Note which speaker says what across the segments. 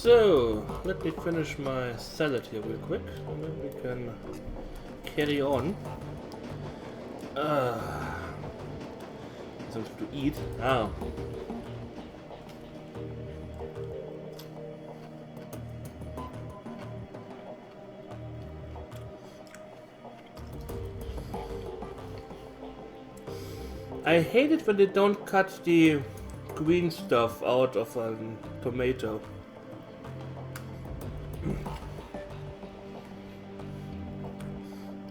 Speaker 1: So, let me finish my salad here real quick, and then we can carry on. Something to eat. Ah. I hate it when they don't cut the green stuff out of a tomato.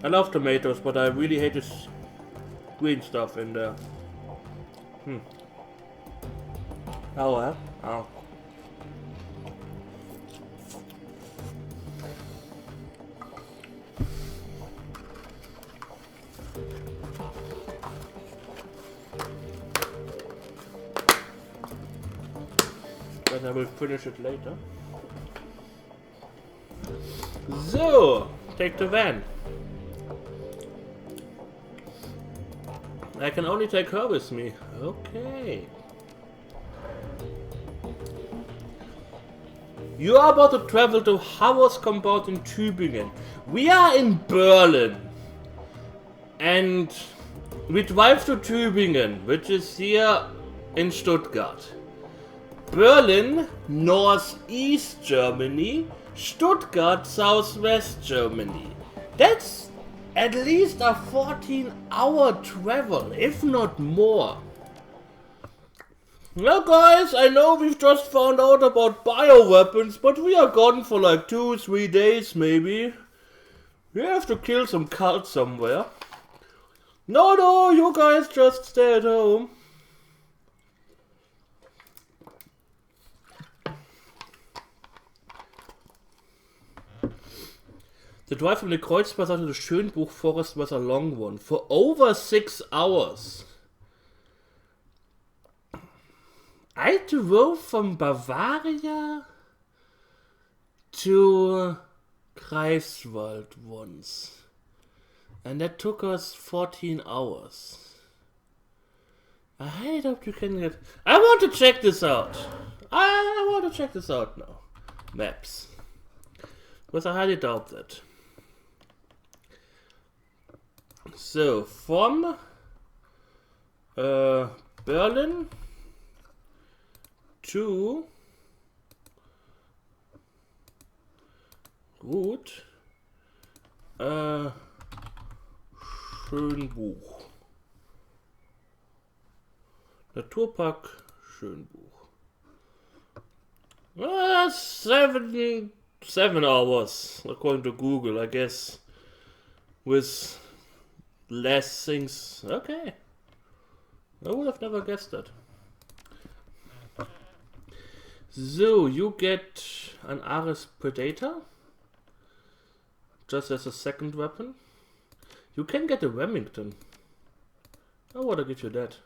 Speaker 1: I love tomatoes, but I really hate this green stuff in there. Oh, well. Oh. But I will finish it later. So, take the van. I can only take her with me. Okay. You are about to travel to Howard's compound in Tübingen. We are in Berlin. And we drive to Tübingen, which is here in Stuttgart. Berlin, northeast Germany. Stuttgart, southwest Germany. That's at least a 14-hour travel, if not more. Well guys, I know we've just found out about bioweapons, but we are gone for like 2-3 days maybe. We have to kill some cults somewhere. No, you guys just stay at home. The drive from the Kreuzberg to the Schönbuch forest was a long one, for over 6 hours. I drove from Bavaria to Greifswald once. And that took us 14 hours. I highly hope you can get... I want to check this out. I want to check this out now. Maps. Because I highly doubt that. So, from Berlin to Schönbuch. Naturpark Schönbuch. 7 hours, according to Google, I guess. With less things. Okay. I would have never guessed that. So, you get an Ares Predator. Just as a second weapon. You can get a Remington. I want to give you that.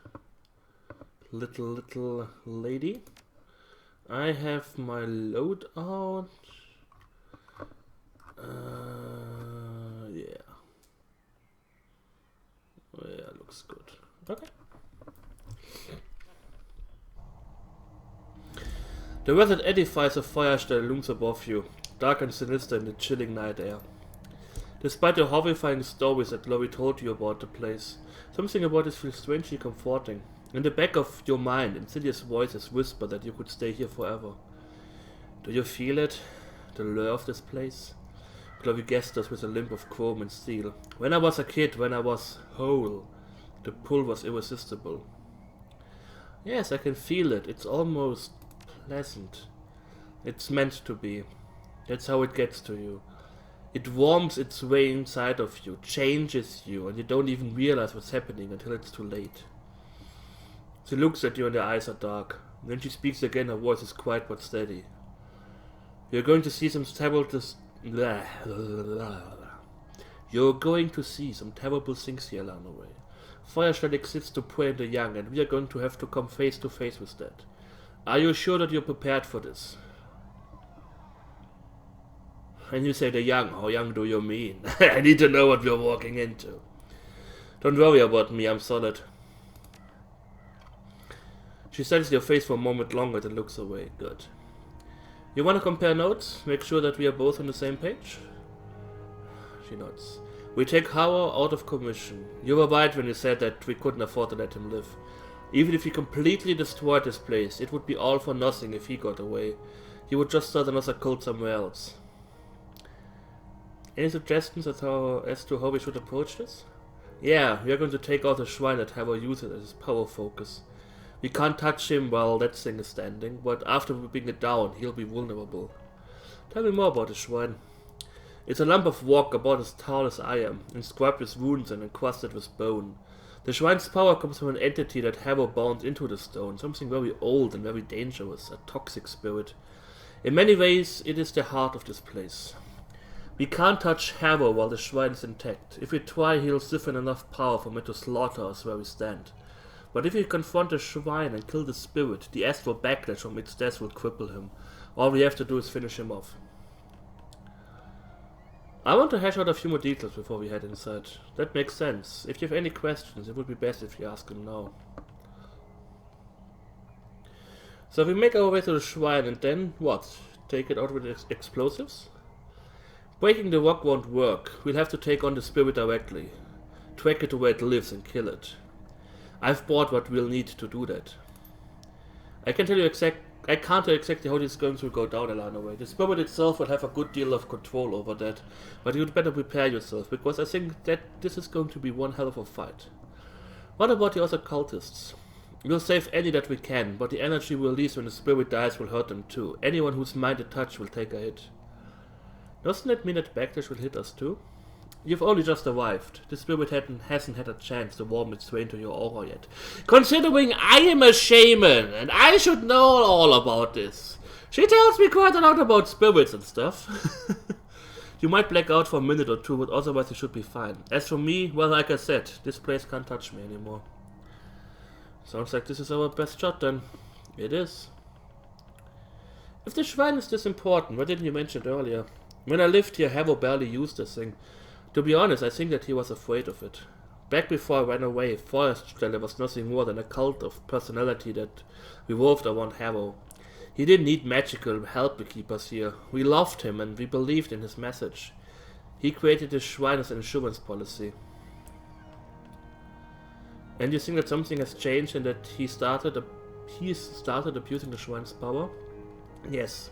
Speaker 1: Little lady. I have my loadout. Yeah. Oh, yeah, looks good. Okay. The weathered edifice of Firestone looms above you, dark and sinister in the chilling night air. Despite the horrifying stories that Laurie told you about the place, something about it feels strangely comforting. In the back of your mind, insidious voices whisper that you could stay here forever. Do you feel it? The lure of this place? Laurie guessed us with a limp of chrome and steel. When I was a kid, when I was whole, the pull was irresistible. Yes, I can feel it. It's almost pleasant. It's meant to be. That's how it gets to you. It warms its way inside of you, changes you, and you don't even realize what's happening until it's too late. She looks at you and her eyes are dark. When she speaks again, her voice is quiet but steady. You're going to see some terrible You're going to see some terrible things here, Elanarae. Firestone exists to prey on the young, and we are going to have to come face to face with that. Are you sure that you're prepared for this? And you say the young. How young do you mean? I need to know what we're walking into. Don't worry about me, I'm solid. She studies your face for a moment longer, then looks away. Good. You want to compare notes? Make sure that we are both on the same page? She nods. We take Howard out of commission. You were right when you said that we couldn't afford to let him live. Even if he completely destroyed this place, it would be all for nothing if he got away. He would just start another cult somewhere else. Any suggestions as to how we should approach this? Yeah, we are going to take out the shrine that Howard uses as his power focus. We can't touch him while that thing is standing, but after we bring it down, he'll be vulnerable. Tell me more about the shrine. It's a lump of rock about as tall as I am, inscribed with runes and encrusted with bone. The shrine's power comes from an entity that Havoc bound into the stone, something very old and very dangerous, a toxic spirit. In many ways, it is the heart of this place. We can't touch Havoc while the shrine is intact. If we try, he'll siphon enough power from it to slaughter us where we stand. But if we confront the shrine and kill the spirit, the astral backlash from its death will cripple him. All we have to do is finish him off. I want to hash out a few more details before we head inside. That makes sense. If you have any questions, it would be best if you ask them now. So we make our way to the shrine and then, what? Take it out with explosives? Breaking the rock won't work. We'll have to take on the spirit directly. Track it to where it lives and kill it. I've bought what we'll need to do that. I can't tell you exactly how this is going to go down, Elanarae. The spirit itself will have a good deal of control over that, but you'd better prepare yourself, because I think that this is going to be one hell of a fight. What about the other cultists? We'll save any that we can, but the energy released when the spirit dies will hurt them too. Anyone whose mind it touched will take a hit. Doesn't that mean that backlash will hit us too? You've only just arrived. The spirit hasn't had a chance to warm its way into your aura yet. Considering I am a shaman, and I should know all about this. She tells me quite a lot about spirits and stuff. You might black out for a minute or two, but otherwise you should be fine. As for me, well, like I said, this place can't touch me anymore. Sounds like this is our best shot then. It is. If the shrine is this important, why didn't you mention it earlier? When I lived here, Havo barely used this thing. To be honest, I think that he was afraid of it. Back before I ran away, Forest Dweller was nothing more than a cult of personality that revolved around Havo. He didn't need magical help to keep us here. We loved him and we believed in his message. He created this shrine as an insurance policy. And you think that something has changed and that he started abusing the shrine's power? Yes.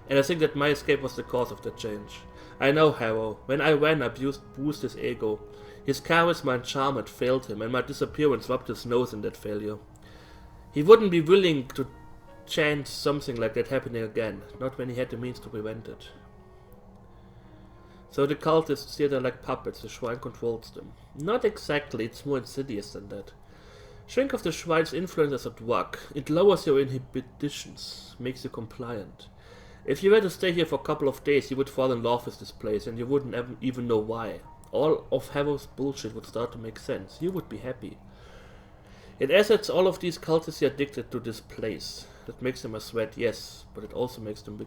Speaker 1: And I think that my escape was the cause of that change. I know Harrow. When I ran, I boosted his ego. His charisma and charm had failed him, and my disappearance rubbed his nose in that failure. He wouldn't be willing to chance something like that happening again, not when he had the means to prevent it. So the cultists see them like puppets, the shrine controls them. Not exactly, it's more insidious than that. Think of the shrine's influence as a drug. It lowers your inhibitions, makes you compliant. If you were to stay here for a couple of days, you would fall in love with this place, and you wouldn't even know why. All of Harrow's bullshit would start to make sense. You would be happy. It assets all of these cultists addicted to this place. That makes them a threat, yes, but it also makes them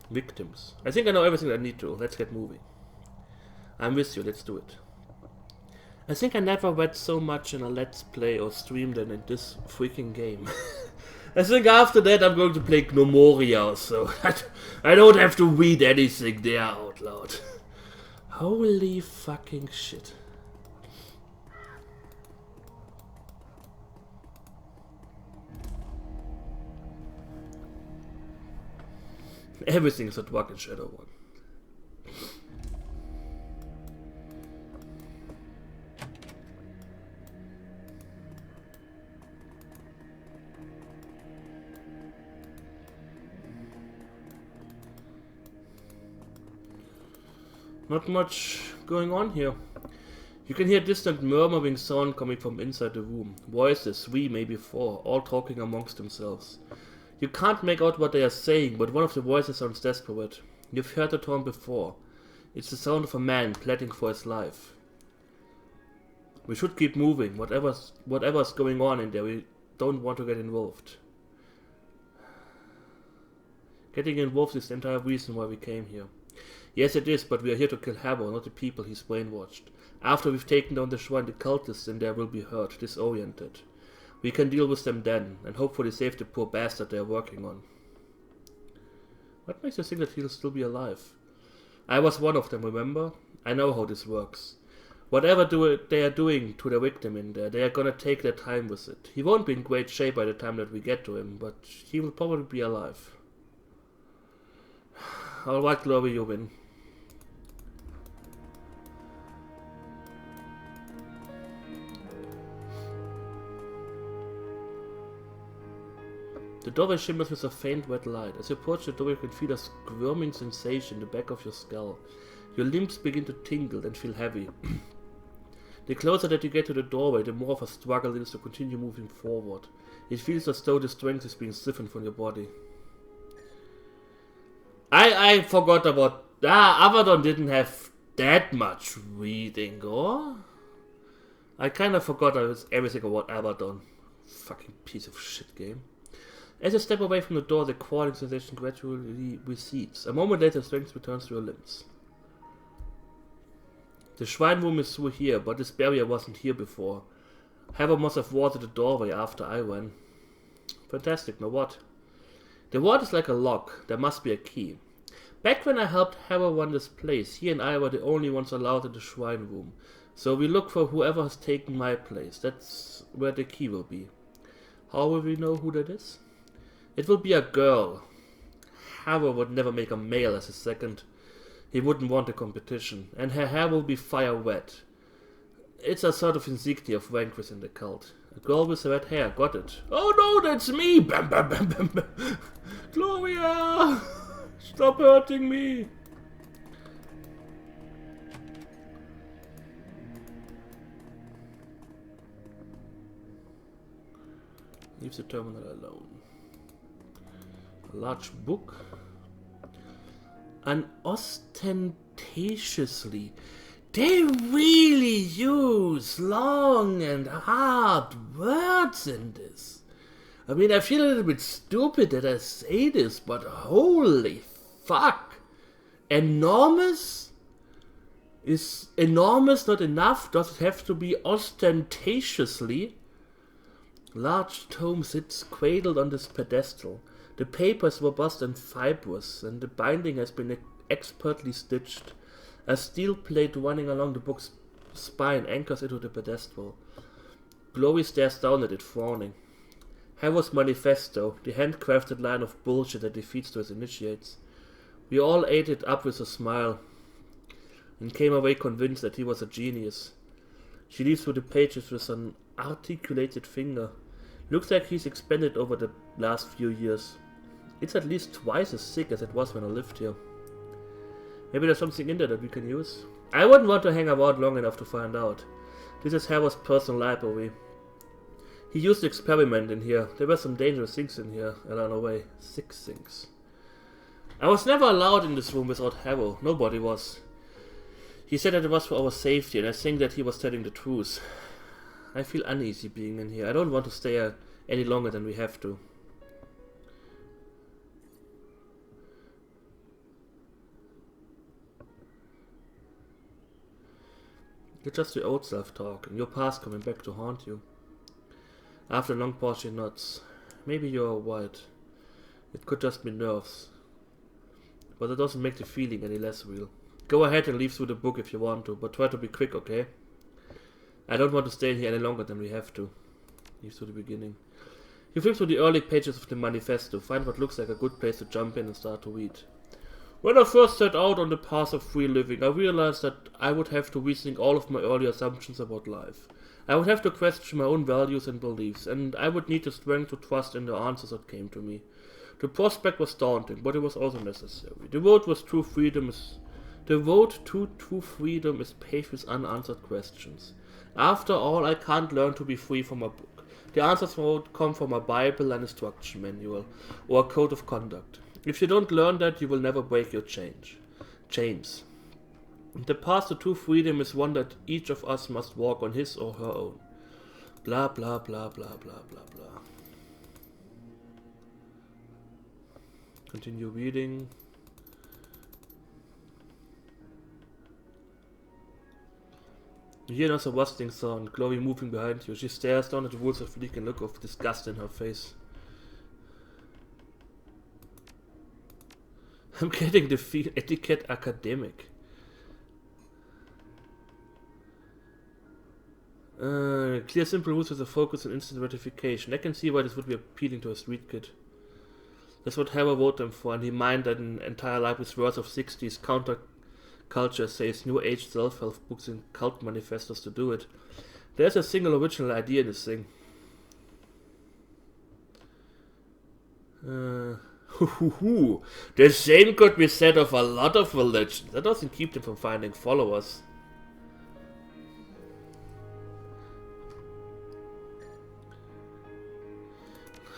Speaker 1: victims. I think I know everything I need to. Let's get moving. I'm with you, let's do it. I think I never read so much in a let's play or stream than in this freaking game. I think after that I'm going to play Gnomoria or so. I don't have to read anything there out loud. Holy fucking shit. Everything's a drug in Shadowrun. Not much going on here. You can hear distant murmuring sound coming from inside the room. Voices, 3, maybe 4, all talking amongst themselves. You can't make out what they are saying, but one of the voices sounds desperate. You've heard the tone before. It's the sound of a man pleading for his life. We should keep moving. Whatever's going on in there, we don't want to get involved. Getting involved is the entire reason why we came here. Yes, it is, but we are here to kill Harrow, not the people he's brainwashed. After we've taken down the shrine, the cultists in there will be hurt, disoriented. We can deal with them then, and hopefully save the poor bastard they are working on. What makes you think that he'll still be alive? I was one of them, remember? I know how this works. Whatever they are doing to the victim in there, they are gonna take their time with it. He won't be in great shape by the time that we get to him, but he will probably be alive. Alright, Glory, you win. The doorway shimmers with a faint red light. As you approach the doorway, you can feel a squirming sensation in the back of your skull. Your limbs begin to tingle and feel heavy. The closer that you get to the doorway, the more of a struggle it is to continue moving forward. It feels as though the strength is being siphoned from your body. I forgot about... Abaddon didn't have that much reading, or? I kind of forgot everything about Abaddon. Fucking piece of shit game. As you step away from the door, the crawling sensation gradually recedes. A moment later, strength returns to your limbs. The shrine room is through here, but this barrier wasn't here before. Harrow must have warded the doorway after I ran. Fantastic, now what? The ward is like a lock. There must be a key. Back when I helped Harrow run this place, he and I were the only ones allowed in the shrine room. So we look for whoever has taken my place. That's where the key will be. How will we know who that is? It will be a girl. Harrow would never make a male as a second. He wouldn't want a competition. And her hair will be fire wet. It's a sort of insignia of rank within the cult. A girl with red hair, got it. Oh no, that's me! Bam, bam, bam, bam, bam. Gloria! Stop hurting me! Leave the terminal alone. A large book. Unostentatiously. They really use long and hard words in this. I mean, I feel a little bit stupid that I say this, but holy fuck. Enormous? Is enormous not enough? Does it have to be ostentatiously? Large tome sits cradled on this pedestal. The paper is robust and fibrous, and the binding has been expertly stitched. A steel plate running along the book's spine anchors into the pedestal. Glory stares down at it, frowning. Harrow's manifesto, the handcrafted line of bullshit that defeats those initiates. We all ate it up with a smile, and came away convinced that he was a genius. She leaves through the pages with an articulated finger. Looks like he's expanded over the last few years. It's at least twice as thick as it was when I lived here. Maybe there's something in there that we can use. I wouldn't want to hang around long enough to find out. This is Harrow's personal library. He used to experiment in here. There were some dangerous things in here, Elanarae. 6 things. I was never allowed in this room without Harrow. Nobody was. He said that it was for our safety, and I think that he was telling the truth. I feel uneasy being in here. I don't want to stay here any longer than we have to. You're just your old self talking, your past coming back to haunt you. After a long pause she nods. Maybe you're right. It could just be nerves. But it doesn't make the feeling any less real. Go ahead and leave through the book if you want to, but try to be quick, okay? I don't want to stay here any longer than we have to. Leave through the beginning. You flip through the early pages of the manifesto, find what looks like a good place to jump in and start to read. When I first set out on the path of free living, I realized that I would have to rethink all of my early assumptions about life. I would have to question my own values and beliefs, and I would need the strength to trust in the answers that came to me. The prospect was daunting, but it was also necessary. The road to true freedom is paved with unanswered questions. After all, I can't learn to be free from a book. The answers won't come from a Bible, an instruction manual, or a code of conduct. If you don't learn that, you will never break your chains. The path to true freedom is one that each of us must walk on his or her own. Blah blah blah blah blah blah blah. Continue reading. You hear another rustling sound, Glory moving behind you. She stares down at the rules of leak and look of disgust in her face. I'm getting the feel etiquette academic. Clear simple rules with a focus on instant gratification. I can see why this would be appealing to a street kid. That's what Harrow wrote them for, and he mined that an entire library's worth of 60s counterculture says New Age self-help books and cult manifestos to do it. There's a single original idea in this thing. The same could be said of a lot of religions. That doesn't keep them from finding followers.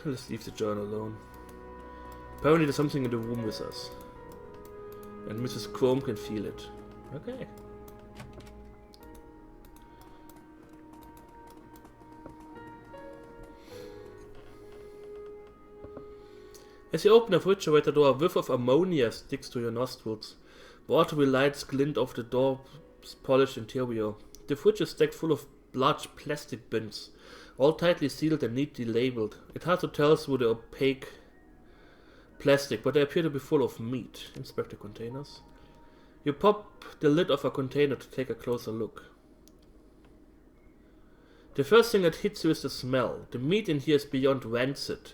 Speaker 1: Let's leave the journal alone. Apparently there's something in the room with us. And Mrs. Chrome can feel it. Okay. As you open the refrigerator door, a whiff of ammonia sticks to your nostrils. Watery lights glint off the door's polished interior. The fridge is stacked full of large plastic bins, all tightly sealed and neatly labeled. It's hard to tell through the opaque plastic, but they appear to be full of meat. Inspect the containers. You pop the lid of a container to take a closer look. The first thing that hits you is the smell. The meat in here is beyond rancid.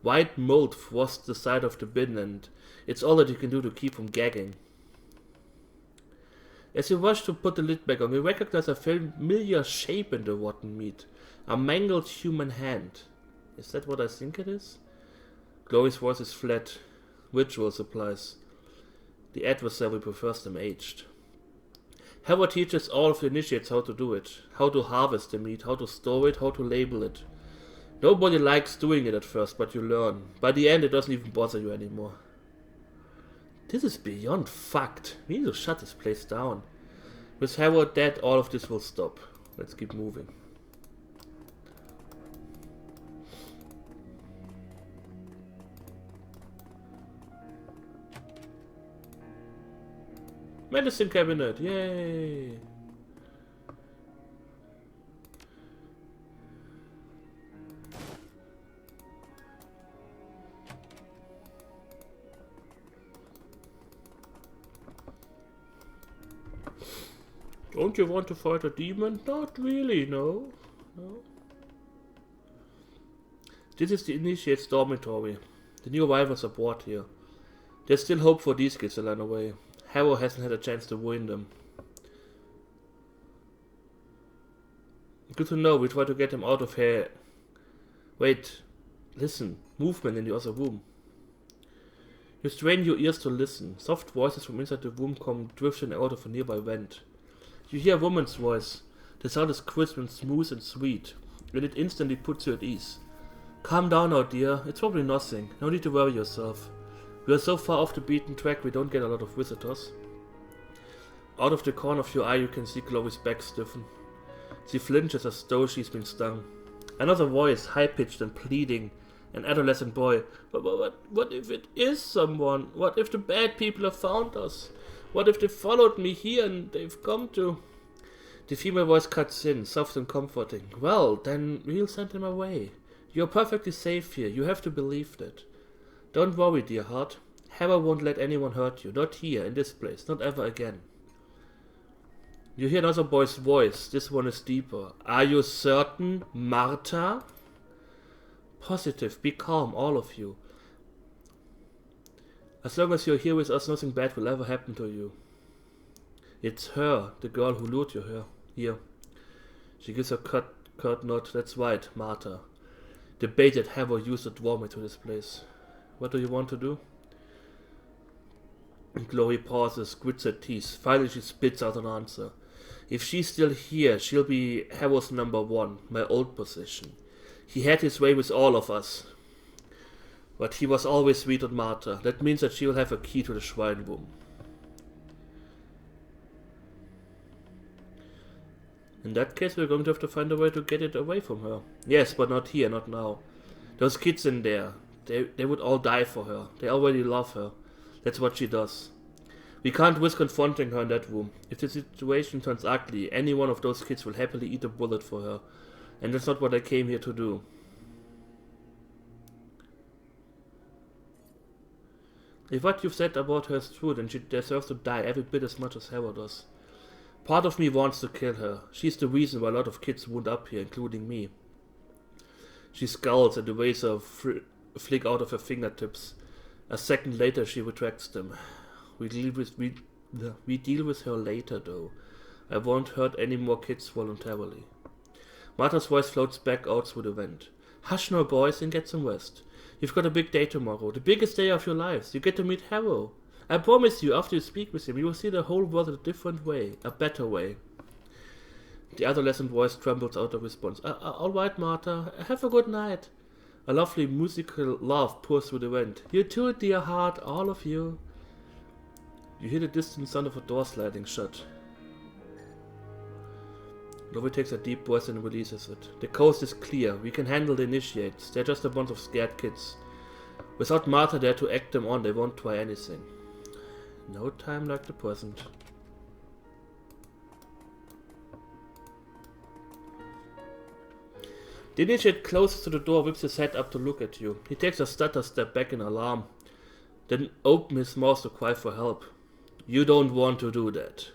Speaker 1: White mold frosts the side of the bin, and it's all that you can do to keep from gagging. As you rush to put the lid back on, you recognize a familiar shape in the rotten meat. A mangled human hand. Is that what I think it is? Glory's voice is flat. Ritual supplies. The adversary prefers them aged. Harrow teaches all of the initiates how to do it. How to harvest the meat, how to store it, how to label it. Nobody likes doing it at first, but you learn. By the end, it doesn't even bother you anymore. This is beyond fucked. We need to shut this place down. With Harrow dead, all of this will stop. Let's keep moving. Medicine cabinet, yay! Don't you want to fight a demon? Not really, no. No. This is the Initiate's dormitory. The new arrivals are brought here. There's still hope for these kids, Elanarae. Harrow hasn't had a chance to win them. Good to know, we try to get them out of here. Wait, listen. Movement in the other room. You strain your ears to listen. Soft voices from inside the room come drifting out of a nearby vent. You hear a woman's voice. The sound is crisp and smooth and sweet, and it instantly puts you at ease. Calm down now, dear. It's probably nothing. No need to worry yourself. We are so far off the beaten track we don't get a lot of visitors. Out of the corner of your eye you can see Chloe's back stiffen. She flinches as though she's been stung. Another voice, high-pitched and pleading. An adolescent boy. But what if it is someone? What if the bad people have found us? What if they followed me here and they've come to... The female voice cuts in, soft and comforting. Well, then we'll send them away. You're perfectly safe here. You have to believe that. Don't worry, dear heart. Harrow won't let anyone hurt you. Not here, in this place. Not ever again. You hear another boy's voice. This one is deeper. Are you certain, Martha? Positive. Be calm, all of you. As long as you're here with us, nothing bad will ever happen to you. It's her, the girl who lured you here. She gives a curt nod. That's right, Martha. The bait that Harrow used to draw me to this place. What do you want to do? Chloe pauses, grits her teeth. Finally she spits out an answer. If she's still here, she'll be Harrow's #1, my old position. He had his way with all of us. But he was always sweet on Martha. That means that she'll have a key to the shrine room. In that case, we're going to have to find a way to get it away from her. Yes, but not here, not now. Those kids in there, they would all die for her. They already love her. That's what she does. We can't risk confronting her in that room. If the situation turns ugly, any one of those kids will happily eat a bullet for her. And that's not what I came here to do. If what you've said about her is true, then she deserves to die every bit as much as Harrow does. Part of me wants to kill her. She's the reason why a lot of kids wound up here, including me. She scowls and the razor flick out of her fingertips. A second later she retracts them. We deal with her later, though. I won't hurt any more kids voluntarily. Martha's voice floats back out through the vent. Hush now, boys, and get some rest. You've got a big day tomorrow, the biggest day of your lives. You get to meet Harrow. I promise you, after you speak with him, you will see the whole world in a different way, a better way. The adolescent voice trembles out a response. All right, Martha. Have a good night. A lovely musical laugh pours through the vent. You too, dear heart, all of you. You hear the distant sound of a door sliding shut. Chloe takes a deep breath and releases it. The coast is clear. We can handle the initiates. They're just a bunch of scared kids. Without Martha there to act them on, they won't try anything. No time like the present. The initiate closes to the door, whips his head up to look at you. He takes a stutter step back in alarm, then opens his mouth to cry for help. You don't want to do that.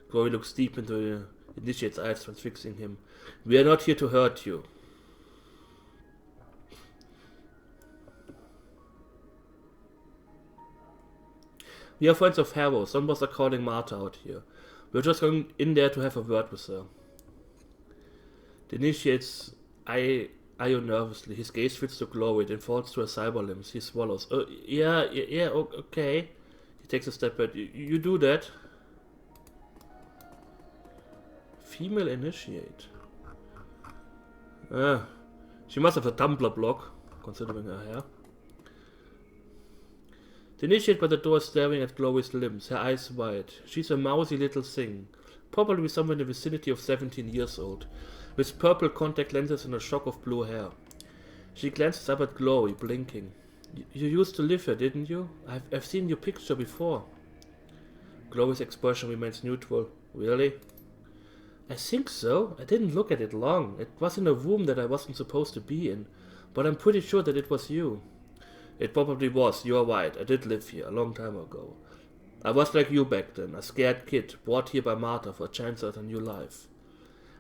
Speaker 1: Chloe looks deep into the initiate's eyes, transfixing him. We are not here to hurt you. We are friends of Harrow. Some of us are calling Martha out here. We're just going in there to have a word with her. The initiate's eye you nervously. His gaze fits to Chloe, then falls to her cyber limbs. He swallows. Yeah, okay. He takes a step back. You do that. Female initiate. She must have a Tumblr blog, considering her hair. The initiate by the door is staring at Chloe's limbs, her eyes wide. She's a mousy little thing, probably somewhere in the vicinity of 17 years old, with purple contact lenses and a shock of blue hair. She glances up at Chloe, blinking. You used to live here, didn't you? I've seen your picture before. Chloe's expression remains neutral. Really? I think so. I didn't look at it long. It was in a room that I wasn't supposed to be in. But I'm pretty sure that it was you. It probably was. You're right. I did live here a long time ago. I was like you back then, a scared kid, brought here by Martha for a chance at a new life.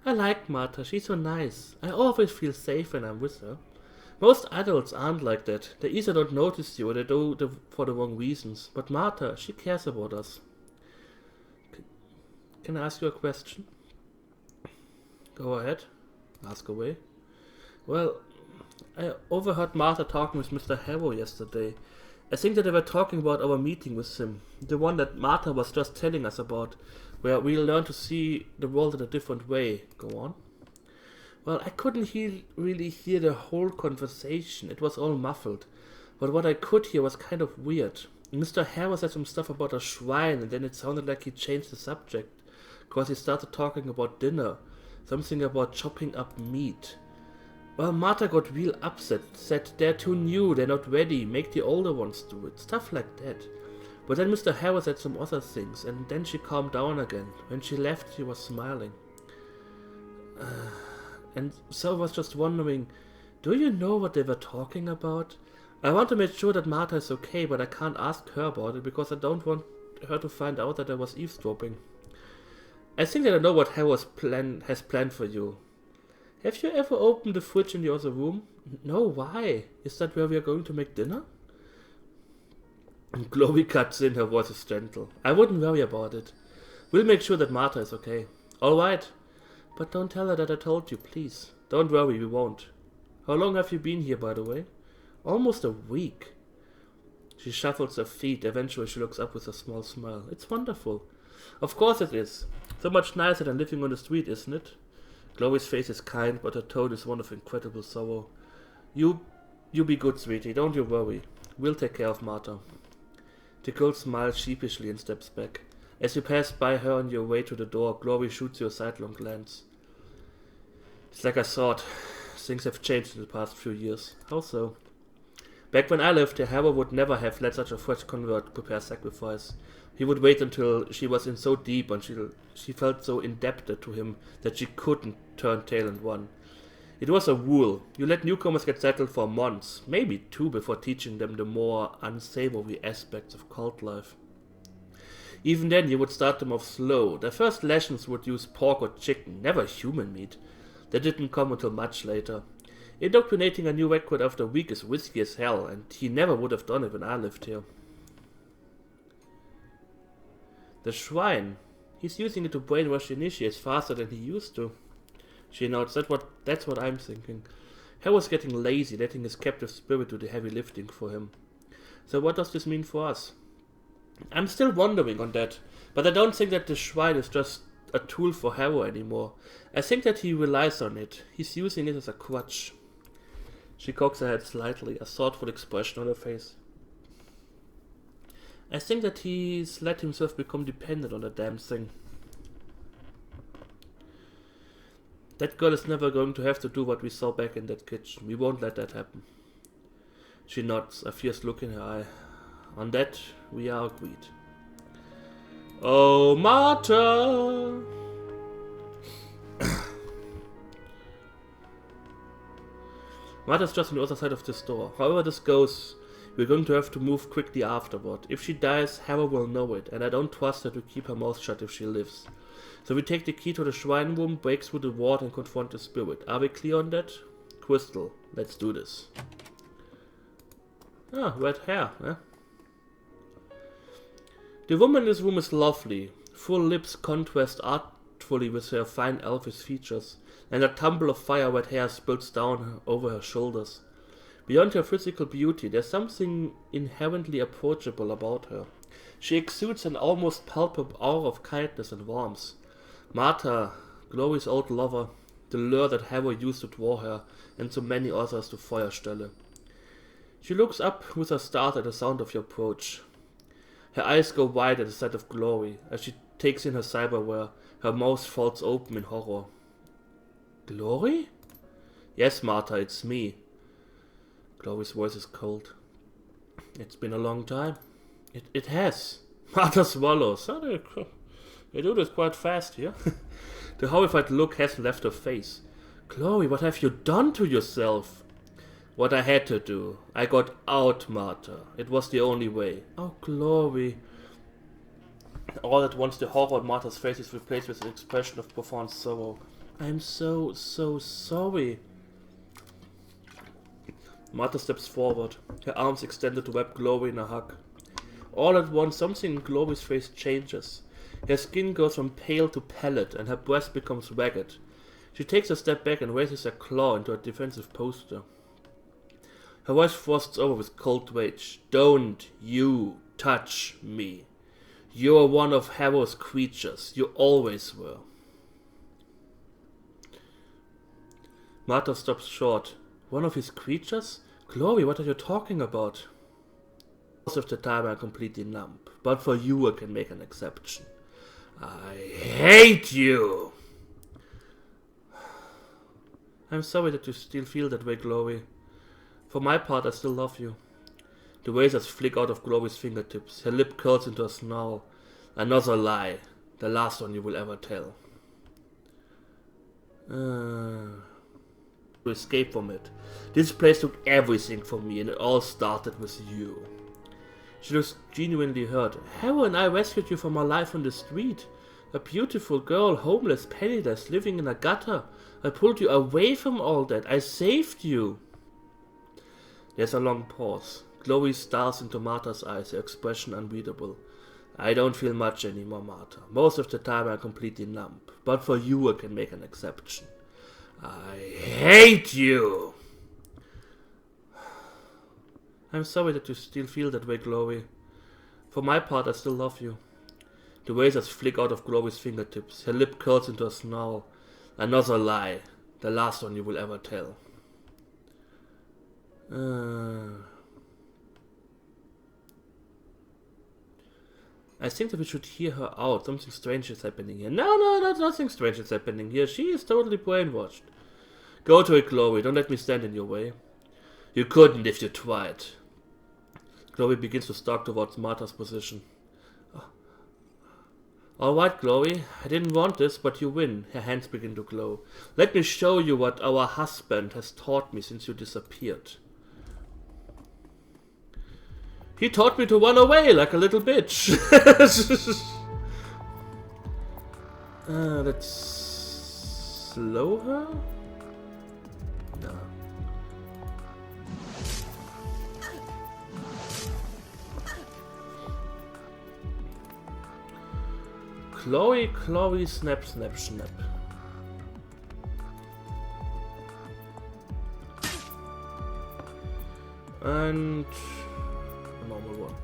Speaker 1: I like Martha. She's so nice. I always feel safe when I'm with her. Most adults aren't like that. They either don't notice you or they do it for the wrong reasons. But Martha, she cares about us. Can I ask you a question? Go ahead. Ask away. Well, I overheard Martha talking with Mr. Harrow yesterday. I think that they were talking about our meeting with him. The one that Martha was just telling us about, where we'll learn to see the world in a different way. Go on. Well, I couldn't really hear the whole conversation. It was all muffled. But what I could hear was kind of weird. Mr. Harrow said some stuff about a shrine, and then it sounded like he changed the subject. Because he started talking about dinner. Something about chopping up meat. Well, Martha got real upset, said they're too new, they're not ready, make the older ones do it, stuff like that. But then Mr. Harrow said some other things, and then she calmed down again. When she left, she was smiling. And so I was just wondering, do you know what they were talking about? I want to make sure that Martha is okay, but I can't ask her about it, because I don't want her to find out that I was eavesdropping. I think that I know what Harrow has planned for you. Have you ever opened the fridge in the other room? No, why? Is that where we are going to make dinner? Chloe cuts in, her voice is gentle. I wouldn't worry about it. We'll make sure that Martha is okay. Alright. But don't tell her that I told you, please. Don't worry, we won't. How long have you been here, by the way? Almost a week. She shuffles her feet. Eventually she looks up with a small smile. It's wonderful. Of course it is. So much nicer than living on the street, isn't it? Chloe's face is kind, but her tone is one of incredible sorrow. You be good, sweetie. Don't you worry. We'll take care of Martha. The girl smiles sheepishly and steps back. As you pass by her on your way to the door, Chloe shoots you a sidelong glance. It's like I thought. Things have changed in the past few years. How so? Back when I lived here, Harrow would never have let such a fresh convert prepare sacrifice. He would wait until she was in so deep and she felt so indebted to him that she couldn't turn tail and run. It was a rule. You let newcomers get settled for months, maybe 2, before teaching them the more unsavory aspects of cult life. Even then, you would start them off slow. Their first lessons would use pork or chicken, never human meat. That didn't come until much later. Indoctrinating a new recruit after a week is risky as hell, and he never would have done it when I lived here. The shrine. He's using it to brainwash initiates faster than he used to. She nods. That's what I'm thinking. Harrow's getting lazy, letting his captive spirit do the heavy lifting for him. So what does this mean for us? I'm still wondering on that, but I don't think that the shrine is just a tool for Harrow anymore. I think that he relies on it. He's using it as a crutch. She cocks her head slightly, a thoughtful expression on her face. I think that he's let himself become dependent on the damn thing. That girl is never going to have to do what we saw back in that kitchen. We won't let that happen. She nods, a fierce look in her eye. On that, we are agreed. Oh, Martha! Martha's just on the other side of this door. However this goes, we're going to have to move quickly afterward. If she dies, Harrow will know it, and I don't trust her to keep her mouth shut if she lives. So we take the key to the shrine room, break through the ward, and confront the spirit. Are we clear on that? Crystal, let's do this. Ah, red hair, eh? The woman in this room is lovely. Full lips contrast artfully with her fine elfish features, and a tumble of fire-red hair spills down over her shoulders. Beyond her physical beauty, there's something inherently approachable about her. She exudes an almost palpable aura of kindness and warmth. Martha, Chloe's old lover, the lure that Harrow used to draw her, and so many others to Feuerstelle. She looks up with a start at the sound of your approach. Her eyes go wide at the sight of Chloe. As she takes in her cyberware, her mouth falls open in horror. Glory? Yes, Martha, it's me. Chloe's voice is cold. It's been a long time. It has. Martha swallows. Oh, they do this quite fast here. The horrified look hasn't left her face. Chloe, what have you done to yourself? What I had to do. I got out, Martha. It was the only way. Oh, Chloe. All at once the horror on Martha's face is replaced with an expression of profound sorrow. I'm so sorry. Martha steps forward, her arms extended to wrap Chloe in a hug. All at once something in Chloe's face changes. Her skin goes from pale to pallid and her breast becomes ragged. She takes a step back and raises her claw into a defensive posture. Her voice frosts over with cold rage. Don't you touch me. You're one of Harrow's creatures. You always were. Martha stops short. One of his creatures? Chloe, what are you talking about? Most of the time I'm completely numb, but for you I can make an exception. I hate you! I'm sorry that you still feel that way, Chloe. For my part, I still love you. The razors flick out of Chloe's fingertips. Her lip curls into a snarl. Another lie. The last one you will ever tell. To escape from it. This place took everything from me and it all started with you. She looks genuinely hurt. Harrow and I rescued you from a life on the street. A beautiful girl, homeless, penniless, living in a gutter. I pulled you away from all that. I saved you. There's a long pause. Chloe stares into Martha's eyes, her expression unreadable. I don't feel much anymore, Martha. Most of the time I'm completely numb. But for you I can make an exception. I hate you! I'm sorry that you still feel that way, Chloe. For my part, I still love you. The razors flick out of Chloe's fingertips. Her lip curls into a snarl. Another lie. The last one you will ever tell. I think that we should hear her out. Something strange is happening here. No, nothing strange is happening here. She is totally brainwashed. Go to it, Chloe. Don't let me stand in your way. You couldn't if you tried. Chloe begins to stalk towards Martha's position. Alright, Chloe. I didn't want this, but you win. Her hands begin to glow. Let me show you what our husband has taught me since you disappeared. He taught me to run away like a little bitch. Let's slow her? No. Chloe, snap. And a normal one.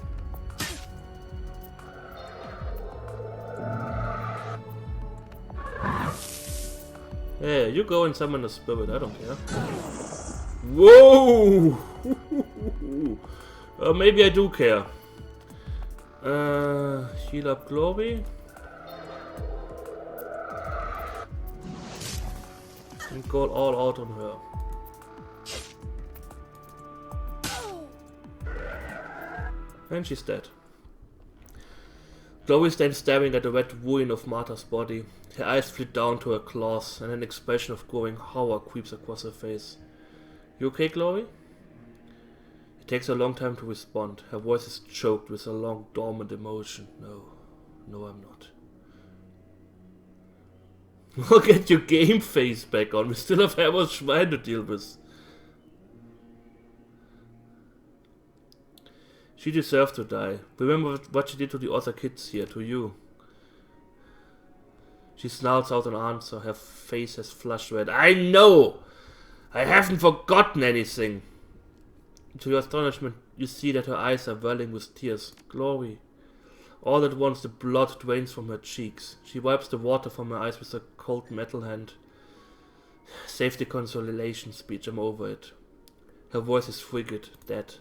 Speaker 1: Yeah, you go and summon a spirit, I don't care. Whoa! Maybe I do care. Heal up Chloe. And go all out on her. And she's dead. Chloe stands staring at the red ruin of Martha's body. Her eyes flit down to her claws, and an expression of growing horror creeps across her face. You okay, Chloe? It takes a long time to respond. Her voice is choked with a long, dormant emotion. No, I'm not. Look at your game face back on. We still have Harrow's Schwein to deal with. She deserved to die. Remember what she did to the other kids here, to you. She snarls out an answer. Her face has flushed red. I know! I haven't forgotten anything. To your astonishment, you see that her eyes are welling with tears. Chloe. All at once the blood drains from her cheeks. She wipes the water from her eyes with a cold metal hand. Save the consolation speech, I'm over it. Her voice is frigid, dead.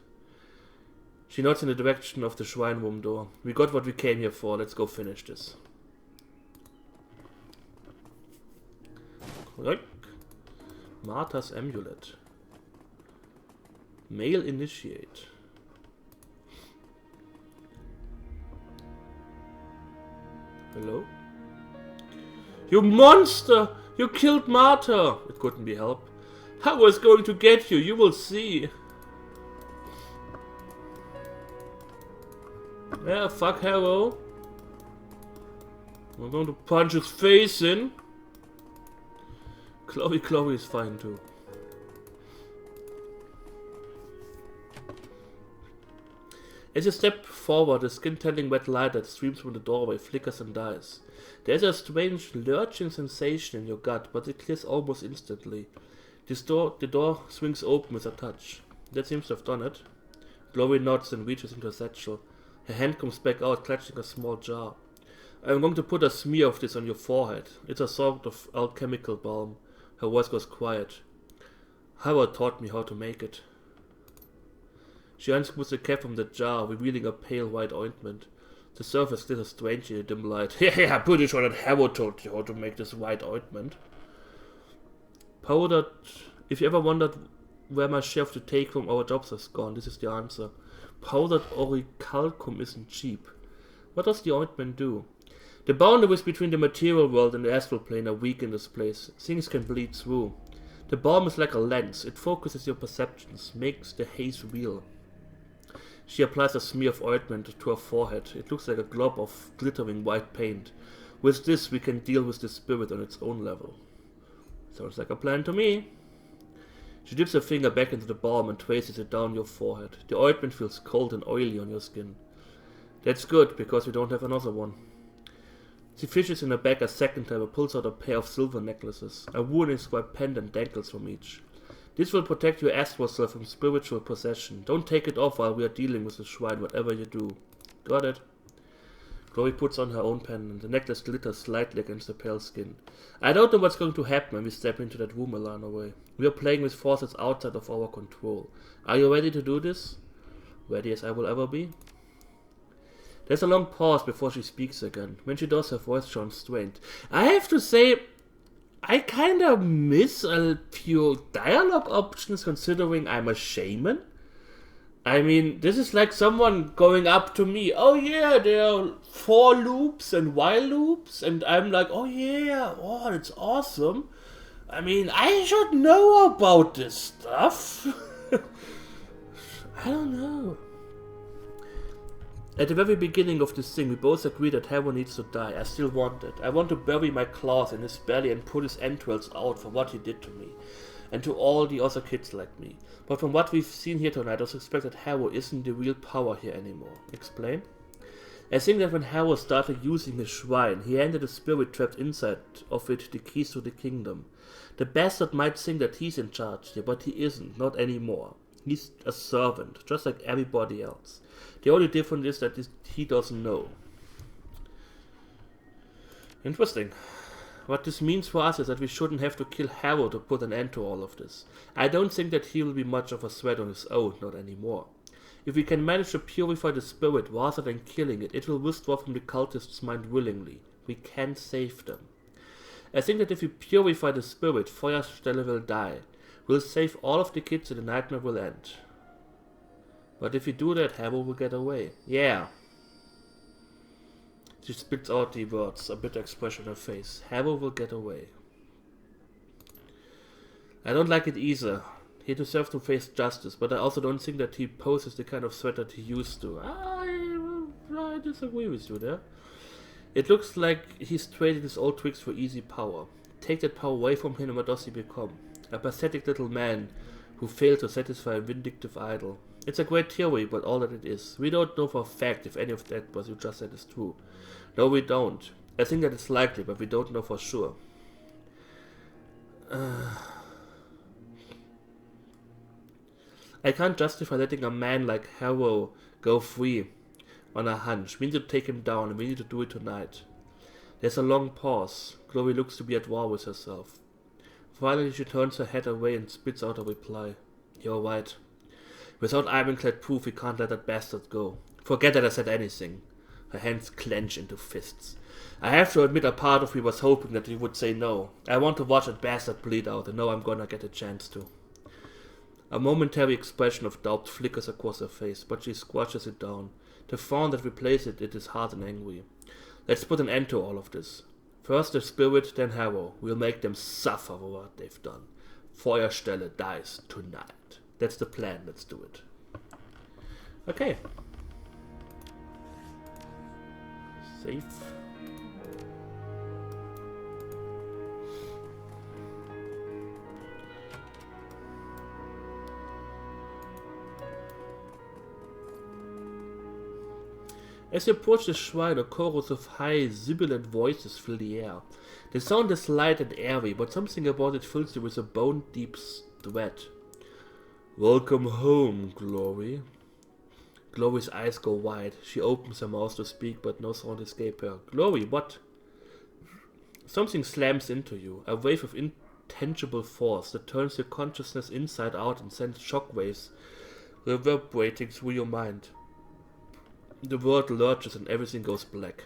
Speaker 1: She nods in the direction of the shrine room door. We got what we came here for, let's go finish this. Correct. Martha's amulet. Male initiate. Hello? You monster! You killed Martha! It couldn't be helped. I was going to get you, you will see. Yeah, fuck Harrow. I'm going to punch his face in. Chloe is fine too. As you step forward, a skin-telling wet light that streams from the doorway flickers and dies. There's a strange lurching sensation in your gut, but it clears almost instantly. The door swings open with a touch. That seems to have done it. Chloe nods and reaches into a satchel. Her hand comes back out, clutching a small jar. I'm going to put a smear of this on your forehead. It's a sort of alchemical balm. Her voice goes quiet. Howard taught me how to make it. She unscrews the cap from the jar, revealing a pale white ointment. The surface glitters strangely in the dim light. Yeah, I'm pretty sure that Howard taught you how to make this white ointment. Powdered... If you ever wondered where my chef to take from our jobs has gone, this is the answer. Powdered orichalcum isn't cheap. What does the ointment do? The boundaries between the material world and the astral plane are weak in this place. Things can bleed through. The balm is like a lens. It focuses your perceptions, makes the haze real. She applies a smear of ointment to her forehead. It looks like a glob of glittering white paint. With this, we can deal with the spirit on its own level. Sounds like a plan to me. She dips her finger back into the balm and traces it down your forehead. The ointment feels cold and oily on your skin. That's good, because we don't have another one. She fishes in her bag a second time and pulls out a pair of silver necklaces. A wooden-inscribed pendant dangles from each. This will protect your astral self from spiritual possession. Don't take it off while we are dealing with the shrine, whatever you do. Got it? Chloe puts on her own pendant. The necklace glitters slightly against the pale skin. I don't know what's going to happen when we step into that room, Elanarae. We are playing with forces outside of our control. Are you ready to do this? Ready as I will ever be? There's a long pause before she speaks again. When she does, her voice sounds strained. I have to say, I kinda miss a few dialogue options considering I'm a shaman. I mean, this is like someone going up to me. Oh yeah, there are for loops and while loops. And I'm like, oh yeah, oh, that's awesome. I mean, I should know about this stuff. I don't know. At the very beginning of this thing, we both agreed that Harrow needs to die. I still want it. I want to bury my claws in his belly and pull his entrails out for what he did to me. And to all the other kids like me. But from what we've seen here tonight, I suspect that Harrow isn't the real power here anymore. Explain? I think that when Harrow started using his shrine, he handed the spirit trapped inside of it the keys to the kingdom. The bastard might think that he's in charge here, but he isn't, not anymore. He's a servant, just like everybody else. The only difference is that he doesn't know. Interesting. What this means for us is that we shouldn't have to kill Harrow to put an end to all of this. I don't think that he will be much of a threat on his own, not anymore. If we can manage to purify the spirit rather than killing it, it will withdraw from the cultist's mind willingly. We can save them. I think that if we purify the spirit, Feuerstelle will die. We'll save all of the kids and the nightmare will end. But if we do that, Harrow will get away. Yeah. She spits out the words, a bitter expression on her face. Harrow will get away. I don't like it either. He deserves to face justice, but I also don't think that he poses the kind of threat that he used to. I disagree with you there. It looks like he's traded his old tricks for easy power. Take that power away from him and what does he become? A pathetic little man who failed to satisfy a vindictive idol. It's a great theory, but all that it is. We don't know for a fact if any of that what you just said is true. No, we don't. I think that it's likely, but we don't know for sure. I can't justify letting a man like Harrow go free on a hunch. We need to take him down, and we need to do it tonight. There's a long pause. Chloe looks to be at war with herself. Finally, she turns her head away and spits out a reply. You're right. Without ironclad proof, we can't let that bastard go. Forget that I said anything. Her hands clench into fists. I have to admit a part of me was hoping that you would say no. I want to watch that bastard bleed out and know I'm gonna get a chance to. A momentary expression of doubt flickers across her face, but she squashes it down. The frown that replaces it is hard and angry. Let's put an end to all of this. First the spirit, then Harrow. We'll make them suffer for what they've done. Feuerstelle dies tonight. That's the plan, let's do it. Okay. Save. As you approach the shrine, a chorus of high, sibilant voices fill the air. The sound is light and airy, but something about it fills you with a bone-deep dread. Welcome home, Glory. Glory's eyes go wide. She opens her mouth to speak, but no sound escapes her. Glory, what? Something slams into you, a wave of intangible force that turns your consciousness inside out and sends shockwaves reverberating through your mind. The world lurches and everything goes black.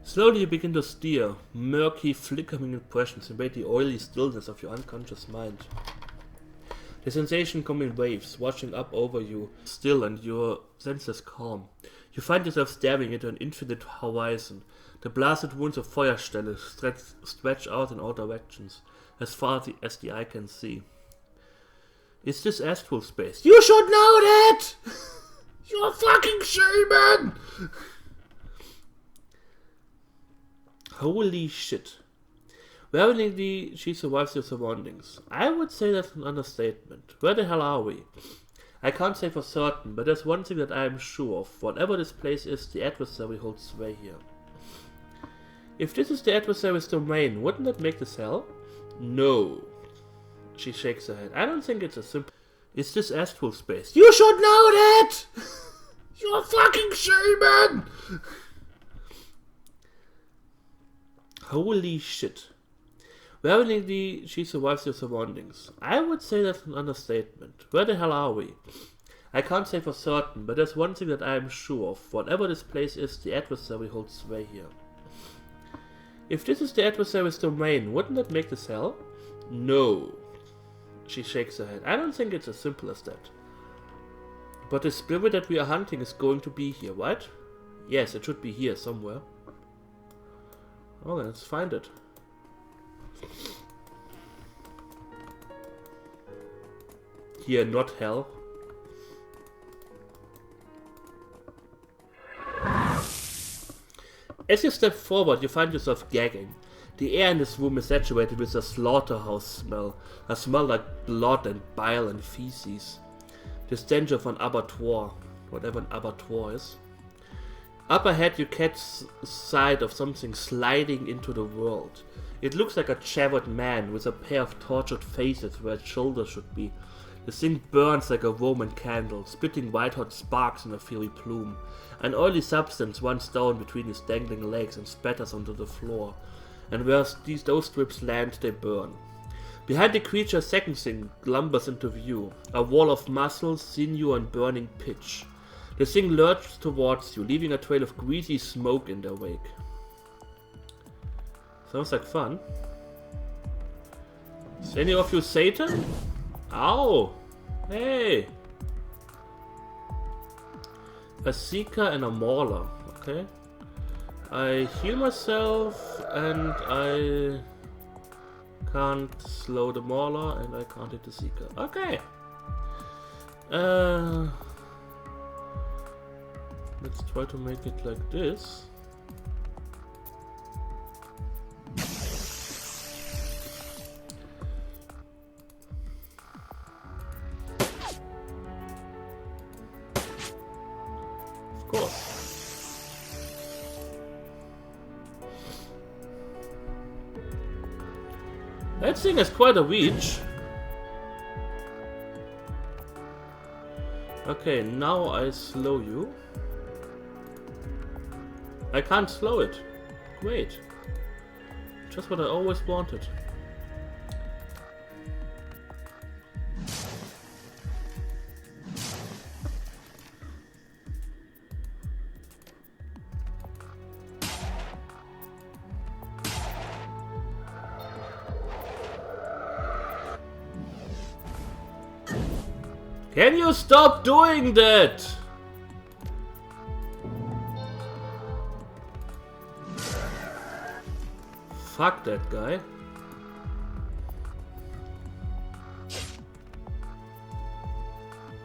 Speaker 1: Slowly you begin to steer. Murky, flickering impressions invade the oily stillness of your unconscious mind. The sensation comes in waves, washing up over you, still and your senses calm. You find yourself staring into an infinite horizon. The blasted wounds of Feuerstelle stretch out in all directions, as far as the eye can see. Is this astral space? You should know that! You're a fucking shaman! Holy shit. Worryingly, she survives your surroundings. I would say that's an understatement. Where the hell are we? I can't say for certain, but there's one thing that I am sure of. Whatever this place is, the adversary holds sway here. If this is the adversary's domain, wouldn't that make this hell? No. She shakes her head. I don't think it's as simple. Is this astral space? You should know that! You're a fucking shaman! Holy shit. Worryingly, she survives your surroundings. I would say that's an understatement. Where the hell are we? I can't say for certain, but there's one thing that I am sure of. Whatever this place is, the adversary holds sway here. If this is the adversary's domain, wouldn't that make this hell? No. She shakes her head. I don't think it's as simple as that. But the spirit that we are hunting is going to be here, right? Yes, it should be here somewhere. Oh, let's find it. Here, not hell. As you step forward, you find yourself gagging. The air in this room is saturated with a slaughterhouse smell. A smell like blood and bile and feces. The stench of an abattoir, whatever an abattoir is. Up ahead you catch sight of something sliding into the world. It looks like a charred man with a pair of tortured faces where its shoulders should be. The thing burns like a Roman candle, spitting white-hot sparks in a fiery plume. An oily substance runs down between his dangling legs and spatters onto the floor, and where those strips land, they burn. Behind the creature, a second thing lumbers into view, a wall of muscle, sinew, and burning pitch. The thing lurches towards you, leaving a trail of greasy smoke in their wake. Sounds like fun. Is any of you Satan? Ow! Hey! A seeker and a mauler. Okay. I heal myself and I can't slow the mauler and I can't hit the seeker. Okay. Let's try to make it like this. Of course. That thing has quite a reach. Okay, now I slow you. I can't slow it. Great. Just what I always wanted. Can you stop doing that? Fuck that guy.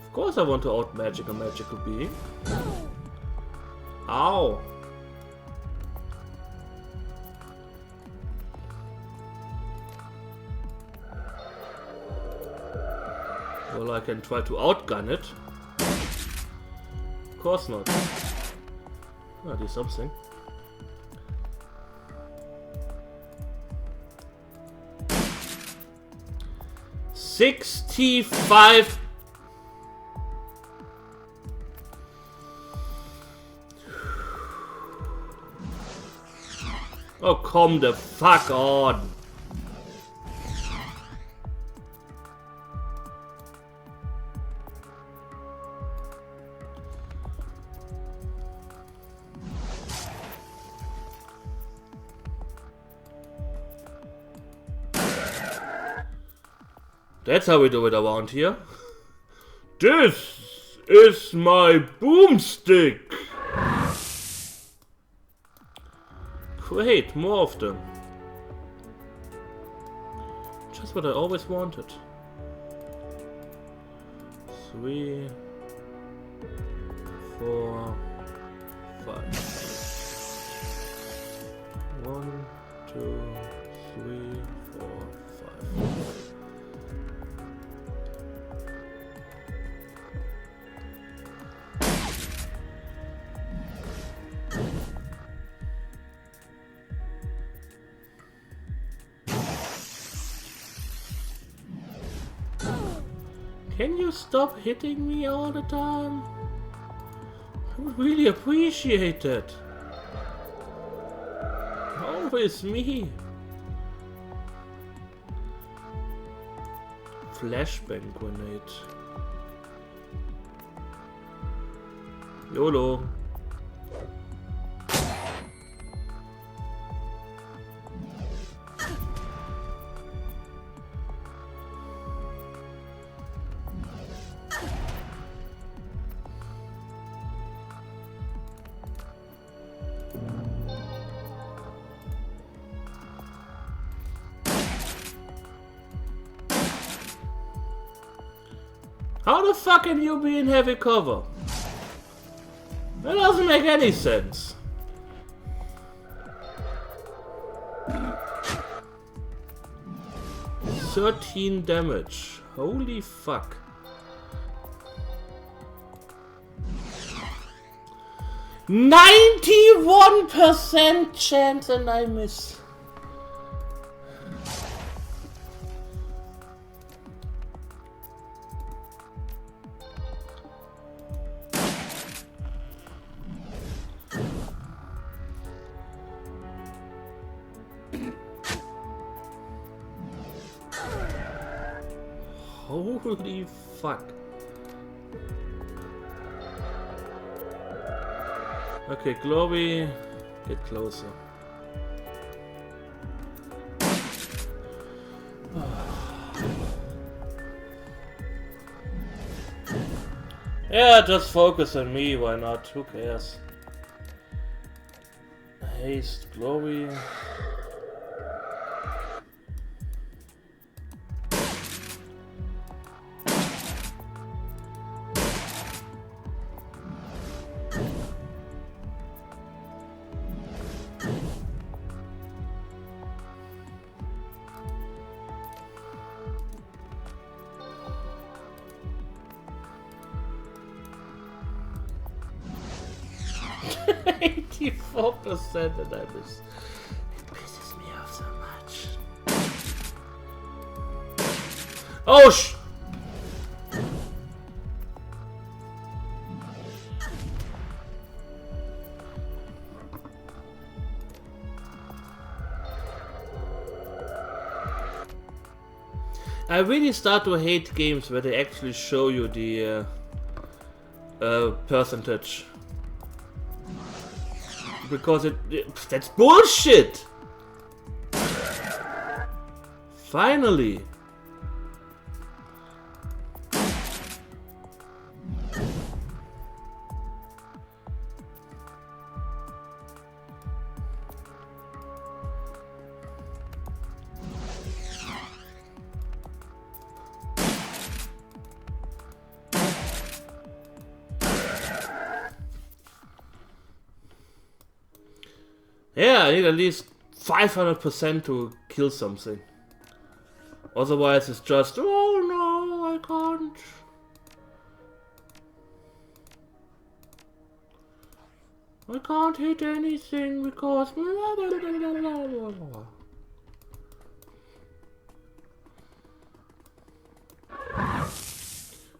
Speaker 1: Of course I want to out-magic a magical being. Ow. Well, I can try to outgun it. Of course not. I'll do something. $65. Oh, come the fuck on. That's how we do it around here. This is my boomstick. Great, more of them. Just what I always wanted. 3, 4, 5. 1, 2, 3, 4, 5. Can you stop hitting me all the time? I would really appreciate it. Always me. Flashbang grenade. YOLO. How the fuck can you be in heavy cover? That doesn't make any sense. $13 damage. Holy fuck. 91% chance and I miss. Holy fuck. Okay, Glory, get closer. Yeah, just focus on me, why not? Who cares? Haste, Glory. $84% and I miss. It pisses me off so much. Oh I really start to hate games where they actually show you the percentage. Because that's bullshit! Finally! Yeah, I need at least 500% to kill something. Otherwise it's just, oh no, I can't. I can't hit anything because...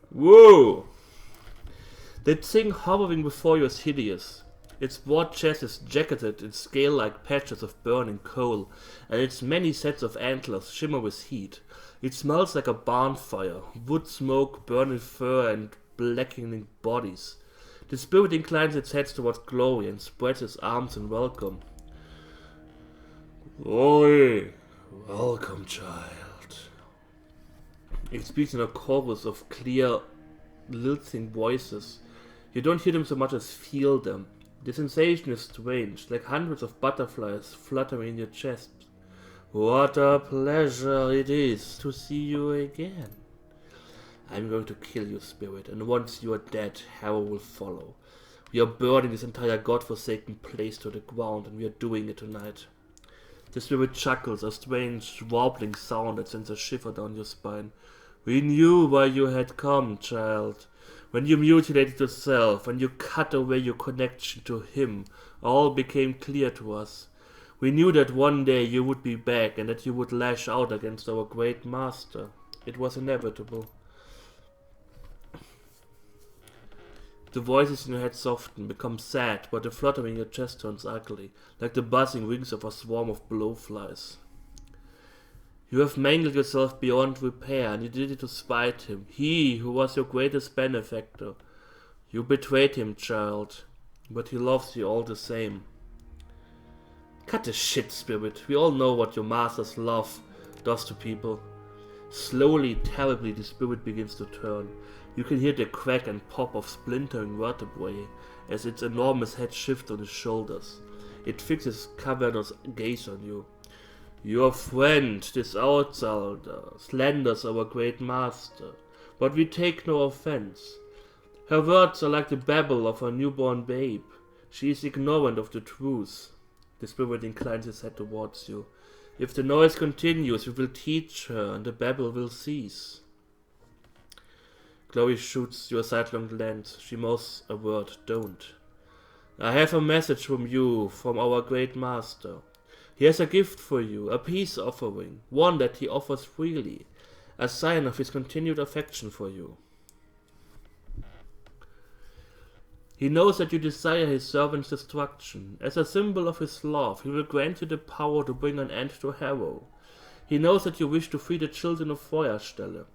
Speaker 1: Whoa! That thing hovering before you is hideous. Its broad chest is jacketed in scale-like patches of burning coal, and its many sets of antlers shimmer with heat. It smells like a barn fire, wood smoke, burning fur, and blackening bodies. The spirit inclines its head towards Glory and spreads its arms in welcome. Glory, welcome, child. It speaks in a chorus of clear, lilting voices. You don't hear them so much as feel them. The sensation is strange, like hundreds of butterflies fluttering in your chest. What a pleasure it is to see you again. I'm going to kill you, spirit, and once you are dead, hell will follow. We are burning this entire godforsaken place to the ground, and we are doing it tonight. The spirit chuckles, a strange, wobbling sound that sends a shiver down your spine. We knew why you had come, child. When you mutilated yourself, when you cut away your connection to him, all became clear to us. We knew that one day you would be back, and that you would lash out against our great master. It was inevitable. The voices in your head soften, become sad, but the fluttering in your chest turns ugly, like the buzzing wings of a swarm of blowflies. You have mangled yourself beyond repair, and you did it to spite him, he who was your greatest benefactor. You betrayed him, child, but he loves you all the same. Cut the shit, spirit. We all know what your master's love does to people. Slowly, terribly, the spirit begins to turn. You can hear the crack and pop of splintering vertebrae as its enormous head shifts on his shoulders. It fixes cavernous gaze on you. Your friend, this outsider, slanders our great master, but we take no offense. Her words are like the babble of a newborn babe. She is ignorant of the truth. The spirit inclines his head towards you. If the noise continues, we will teach her, and the babble will cease. Chloe shoots you a sidelong glance. She mouths a word, don't. I have a message from you, from our great master. He has a gift for you, a peace offering, one that he offers freely, a sign of his continued affection for you. He knows that you desire his servant's destruction. As a symbol of his love, he will grant you the power to bring an end to Harrow. He knows that you wish to free the children of Feuerstelle.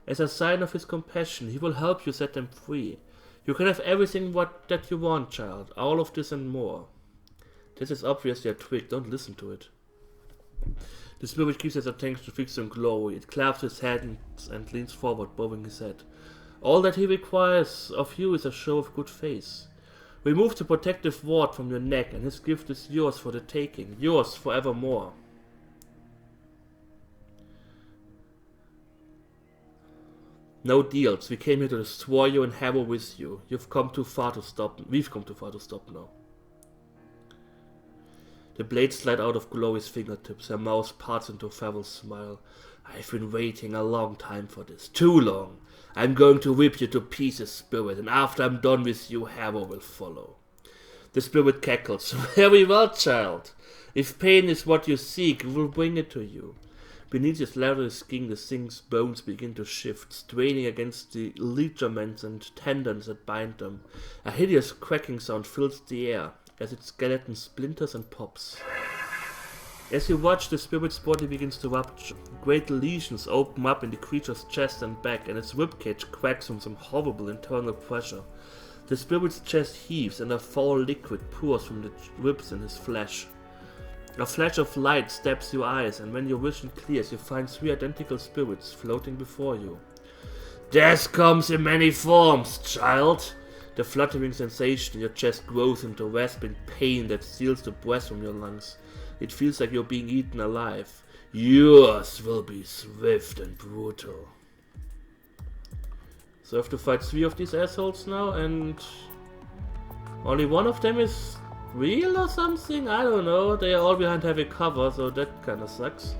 Speaker 1: As a sign of his compassion, he will help you set them free. You can have everything that you want, child, all of this and more. This is obviously a trick, don't listen to it. The spirit keeps his attention fixed on Glory. It claps his hands and leans forward, bowing his head. All that he requires of you is a show of good faith. Remove the protective ward from your neck, and his gift is yours for the taking, yours forevermore. No deals. We came here to destroy you and Harrow with you. We've come too far to stop now. The blades slide out of Glory's fingertips. Her mouth parts into a farewell smile. I've been waiting a long time for this. Too long. I'm going to rip you to pieces, spirit, and after I'm done with you, Harrow will follow. The spirit cackles. Very well, child. If pain is what you seek, we will bring it to you. Beneath his leathery skin, the thing's bones begin to shift, straining against the ligaments and tendons that bind them. A hideous cracking sound fills the air as its skeleton splinters and pops. As you watch, the spirit's body begins to rupture. Great lesions open up in the creature's chest and back, and its ribcage cracks from some horrible internal pressure. The spirit's chest heaves, and a foul liquid pours from the ribs in his flesh. A flash of light stabs your eyes, and when your vision clears, you find 3 identical spirits floating before you. Death comes in many forms, child! The fluttering sensation in your chest grows into rasping pain that steals the breath from your lungs. It feels like you're being eaten alive. Yours will be swift and brutal. So I have to fight 3 of these assholes now, and only one of them is real or something? I don't know. They are all behind heavy cover, so that kinda sucks.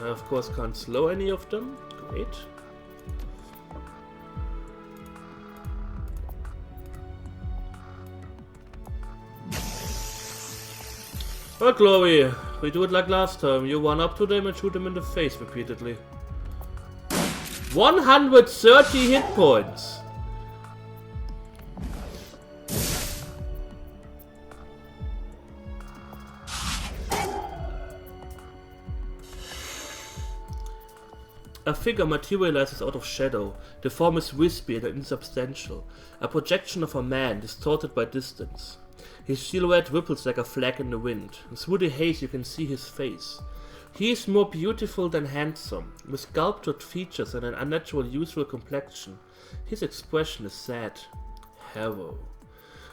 Speaker 1: I of course can't slow any of them. Great. Well, Chloe, we do it like last time. You run up to them and shoot them in the face repeatedly. 130 hit points! A figure materializes out of shadow. The form is wispy and insubstantial. A projection of a man, distorted by distance. His silhouette ripples like a flag in the wind, and through the haze you can see his face. He is more beautiful than handsome, with sculptured features and an unnatural youthful complexion. His expression is sad. Harrow.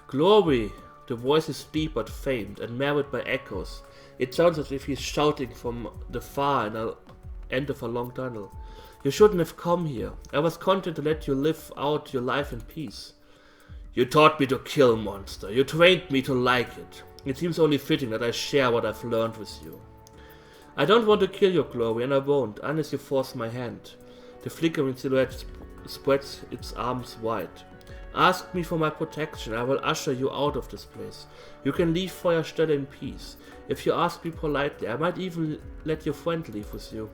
Speaker 1: Glory. The voice is deep but faint, and marred by echoes. It sounds as if he is shouting from the far end of a long tunnel. You shouldn't have come here. I was content to let you live out your life in peace. You taught me to kill, monster. You trained me to like it. It seems only fitting that I share what I've learned with you. I don't want to kill you, Chloe, and I won't, unless you force my hand. The flickering silhouette spreads its arms wide. Ask me for my protection. I will usher you out of this place. You can leave Feuerstelle in peace. If you ask me politely, I might even let your friend leave with you.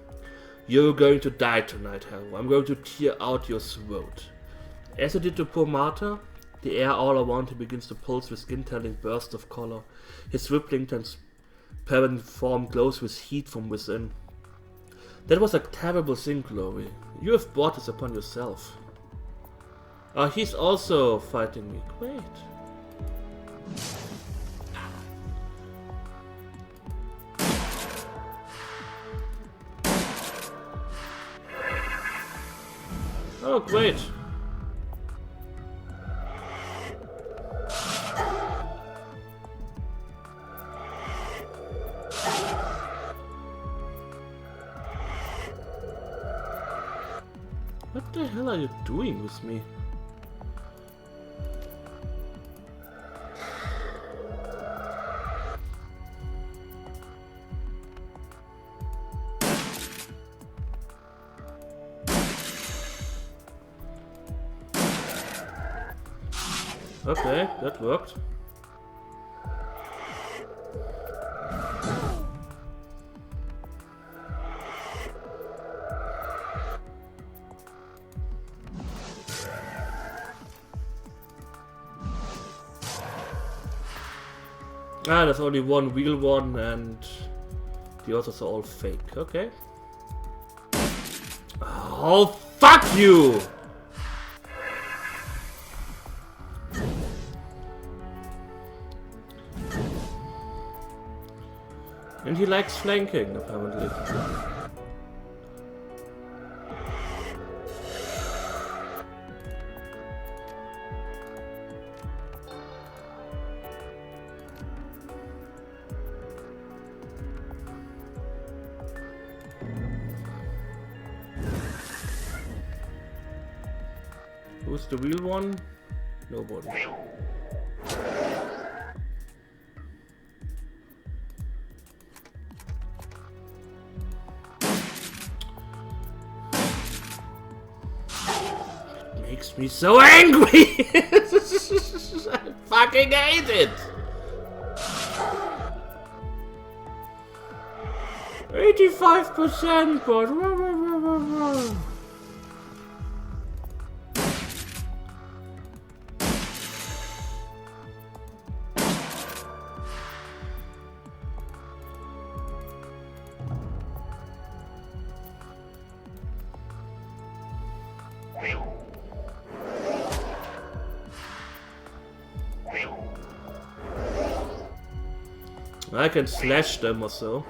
Speaker 1: You're going to die tonight, Harrow. I'm going to tear out your throat. As I did to poor Martha, the air all around him begins to pulse with skin-telling bursts of color. His rippling, transparent form glows with heat from within. That was a terrible thing, Chloe. You have brought this upon yourself. Oh, he's also fighting me. Great. Oh, great. What the hell are you doing with me? Okay, that worked. Ah, there's only one real one and the others are all fake. Okay. Oh, fuck you! And he likes flanking, apparently. Who's the real one? Nobody. Makes me so angry! I fucking hate it! 85%, but... I can slash them or so.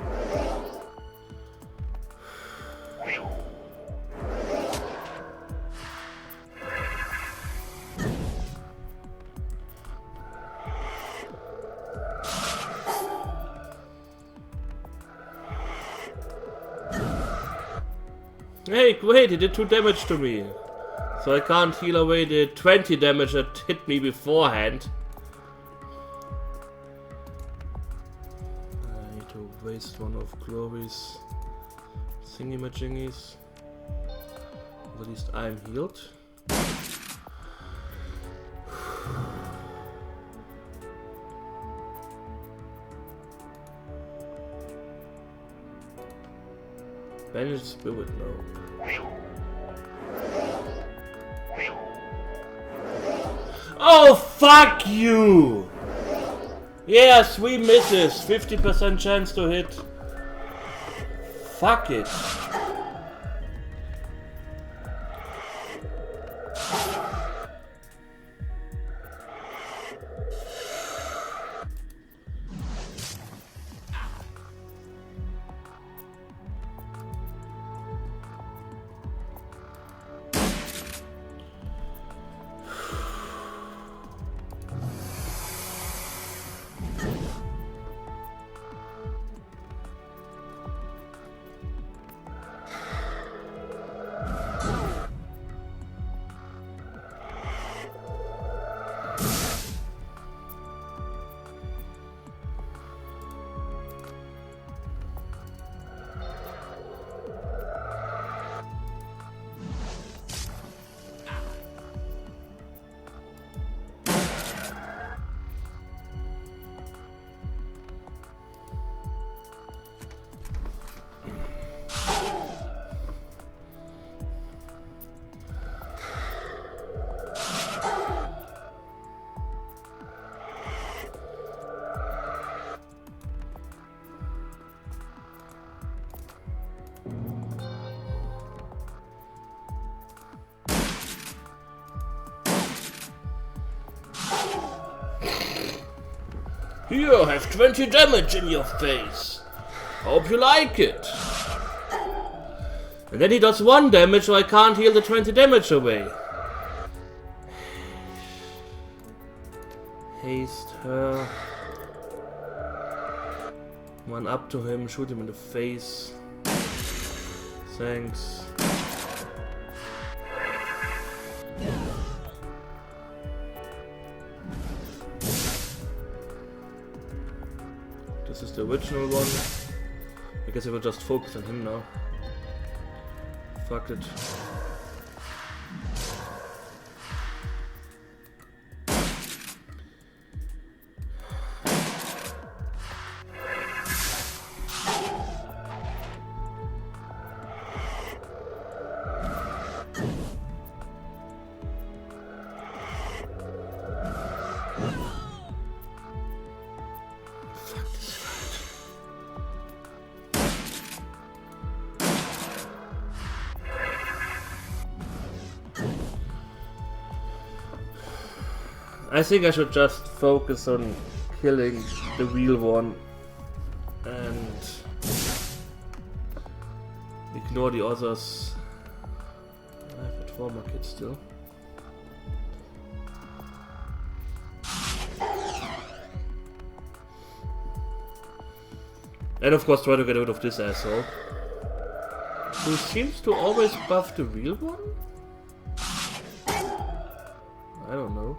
Speaker 1: Hey, great, he did 2 damage to me. So I can't heal away the 20 damage that hit me beforehand. I need to waste one of Glory's thingy-majingies. At least I'm healed. Banish Spirit now. Oh, fuck you! Yeah, 3 misses, 50% chance to hit. Fuck it. Here, have 20 damage in your face. Hope you like it. And then he does 1 damage, so I can't heal the 20 damage away. Haste her. Run up to him, shoot him in the face. Thanks. This is the original one. I guess I will just focus on him now. Fuck it. I think I should just focus on killing the real one and ignore the others. I have a trauma kit still. And of course try to get rid of this asshole, who seems to always buff the real one? I don't know.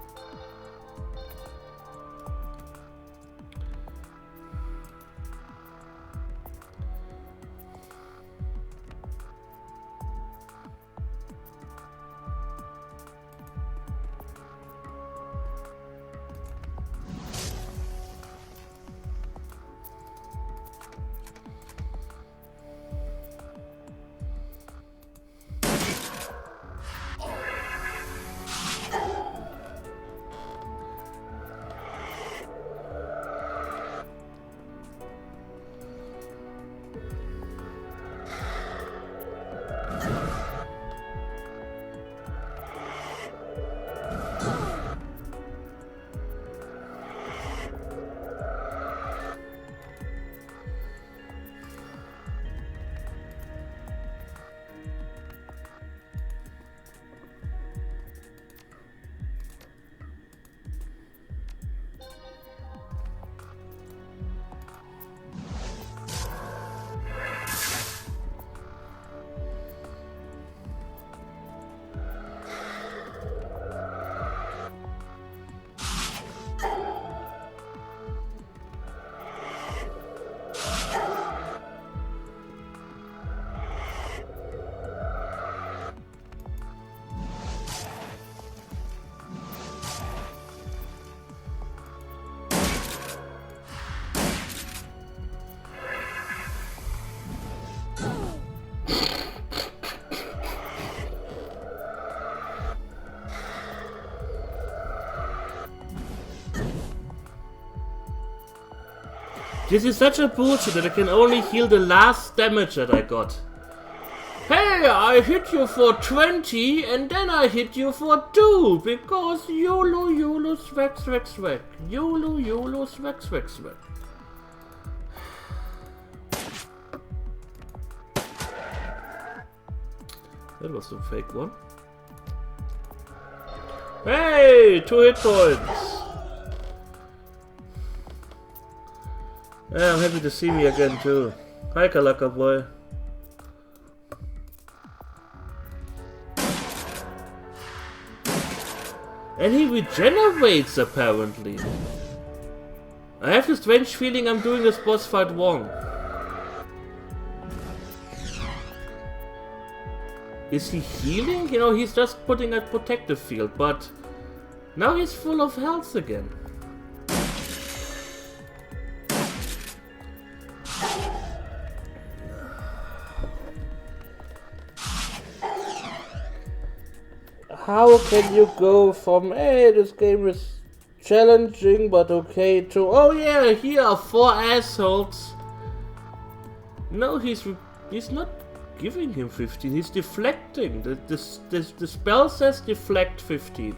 Speaker 1: This is such a bullshit that I can only heal the last damage that I got. Hey, I hit you for 20 and then I hit you for 2 because YOLO, YOLO, swag, swag, swag. YOLO, YOLO, swag, swag, swag. That was the fake one. Hey, 2 hit points. Yeah, I'm happy to see me again too. Hi, Kalaka boy. And he regenerates apparently. I have this strange feeling I'm doing this boss fight wrong. Is he healing? You know, he's just putting a protective field, but now he's full of health again. How can you go from, hey, this game is challenging but okay, to, oh yeah, here are 4 assholes. No, he's not giving him 15, he's deflecting. The spell says deflect 15%.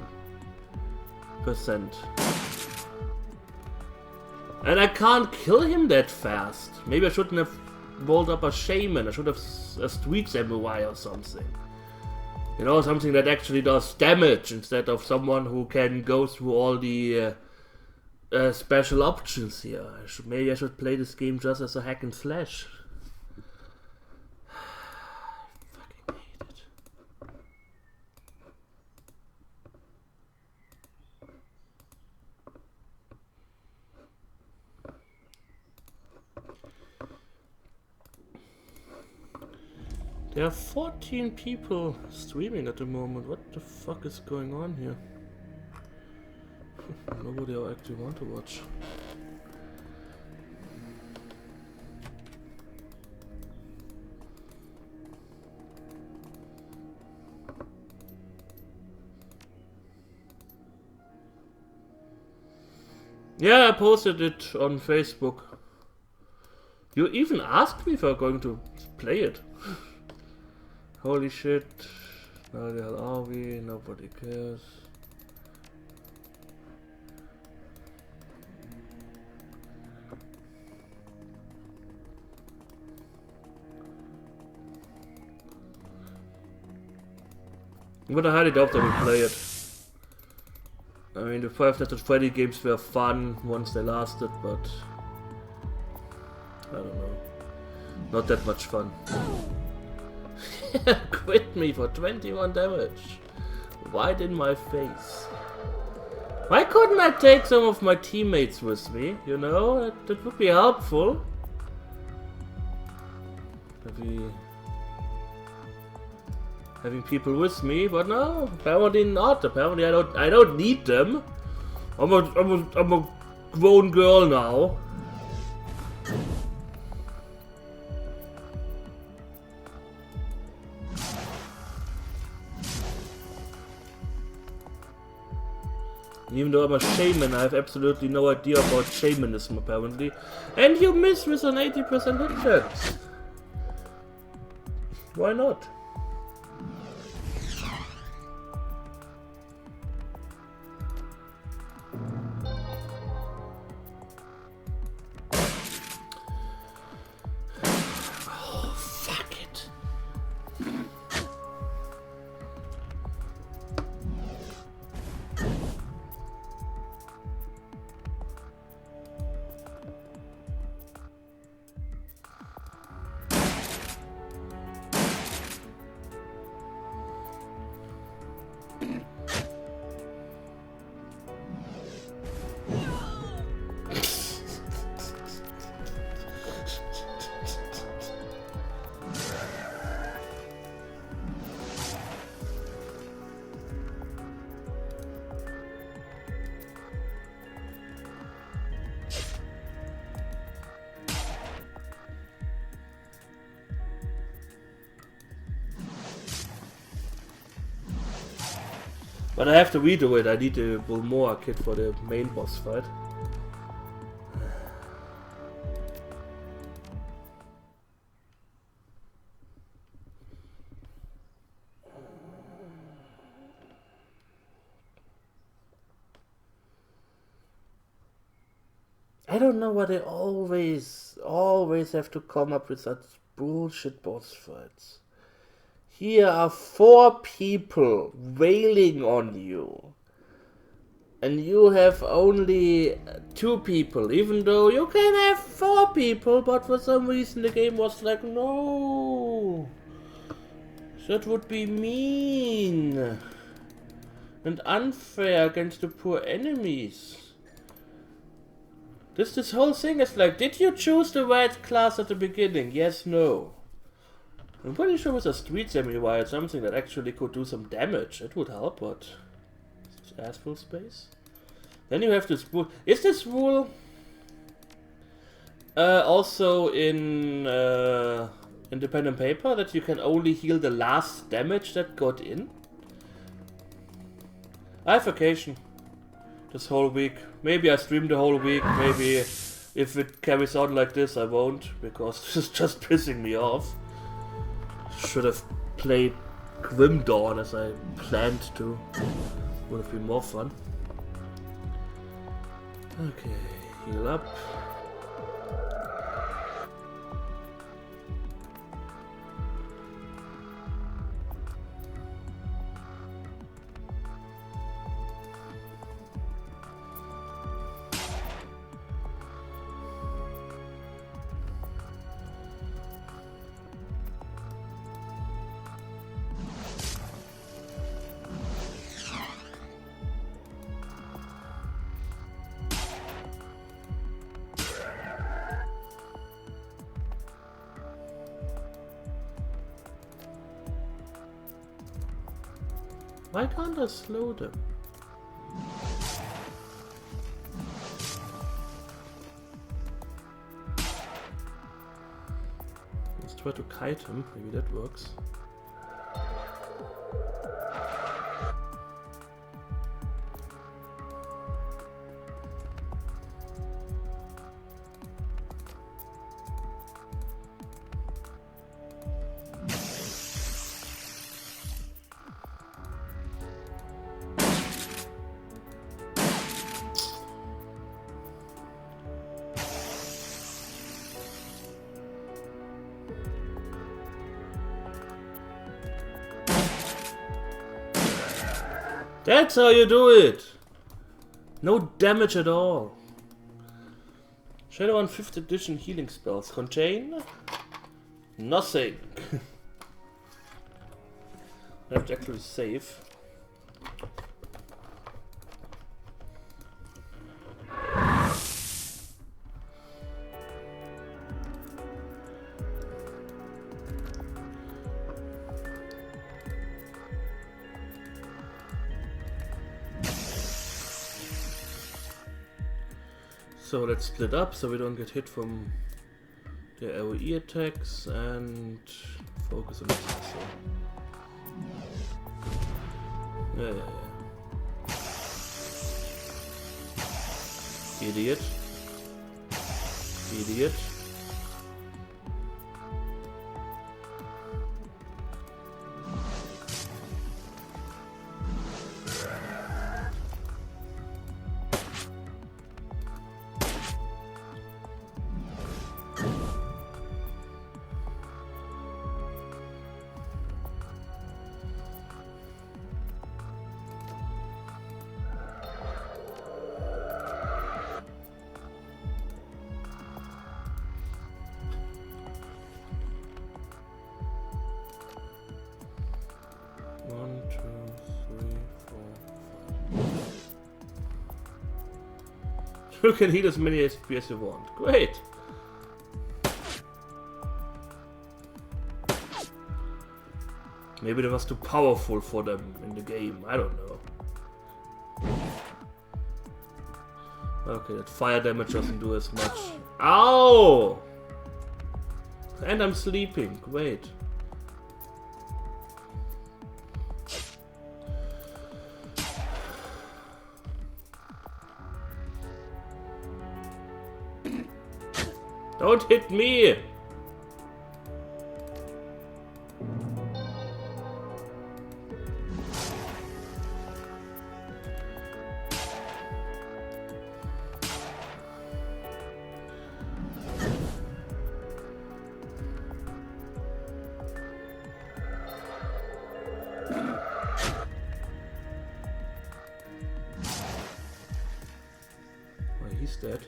Speaker 1: And I can't kill him that fast. Maybe I shouldn't have rolled up a shaman, I should have a street samurai or something. You know, something that actually does damage instead of someone who can go through all the special options here. Maybe I should play this game just as a hack and slash. I fucking hate it. There are 14 people streaming at the moment. What the fuck is going on here? Nobody I actually want to watch. Yeah, I posted it on Facebook. You even asked me if I'm going to play it. Holy shit. Now the hell are we? Nobody cares. But I highly doubt that we play it. I mean, the Five Nights at Freddy games were fun once they lasted, but I don't know. Not that much fun. Quit me for 21 damage. Right in my face. Why couldn't I take some of my teammates with me? You know, that would be helpful. Having people with me, but no, apparently not. Apparently I don't need them. I'm a grown girl now. Even though I'm a shaman, I have absolutely no idea about shamanism apparently. And you miss with an 80% hit chance. Why not? Oh, fuck it. But I have to redo it, I need the Bulmoa kit for the main boss fight. I don't know why they always have to come up with such bullshit boss fights. Here are 4 people wailing on you. And you have only 2 people, even though you can have 4 people, but for some reason the game was like, no. That would be mean and unfair against the poor enemies. This whole thing is like, did you choose the right class at the beginning? Yes, no. I'm pretty sure with a street samurai or something that actually could do some damage. It would help, but it's asphalt space. Then you have this rule. Is this rule also in independent paper that you can only heal the last damage that got in? I have vacation this whole week. Maybe I stream the whole week. Maybe if it carries on like this, I won't, because this is just pissing me off. Should have played Grim Dawn as I planned to. Would have been more fun. Okay, heal up. Why can't I slow them? Let's try to kite him, maybe that works. That's how you do it! No damage at all. Shadowrun 5th edition healing spells contain nothing. I have to actually save. So let's split up so we don't get hit from the AoE attacks and focus on the castle. Yeah. Idiot. Idiot. You can heal as many HP as you want. Great! Maybe they was too powerful for them in the game. I don't know. Okay, that fire damage doesn't do as much. Ow! And I'm sleeping. Great. Don't hit me! dead.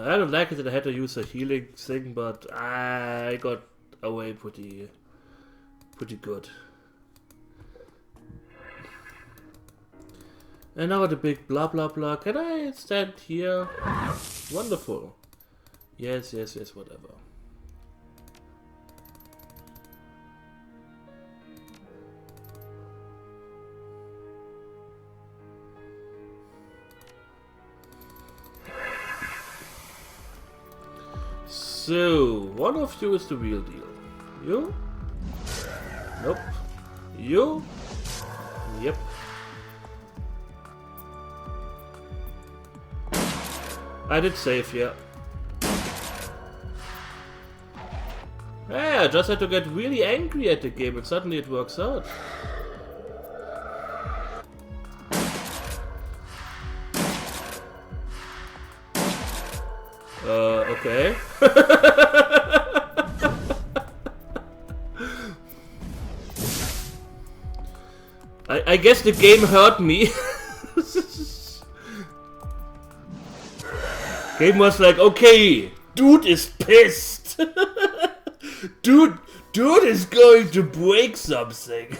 Speaker 1: I don't like it that I had to use a healing thing, but I got away pretty good. And now the big blah blah blah. Can I stand here? Wonderful. Yes, yes, yes, whatever. So, one of you is the real deal. You? Nope. You? Yep. I did save, yeah. Hey, I just had to get really angry at the game and suddenly it works out. Okay. I guess the game hurt me. Game was like, okay, dude is pissed. Dude is going to break something.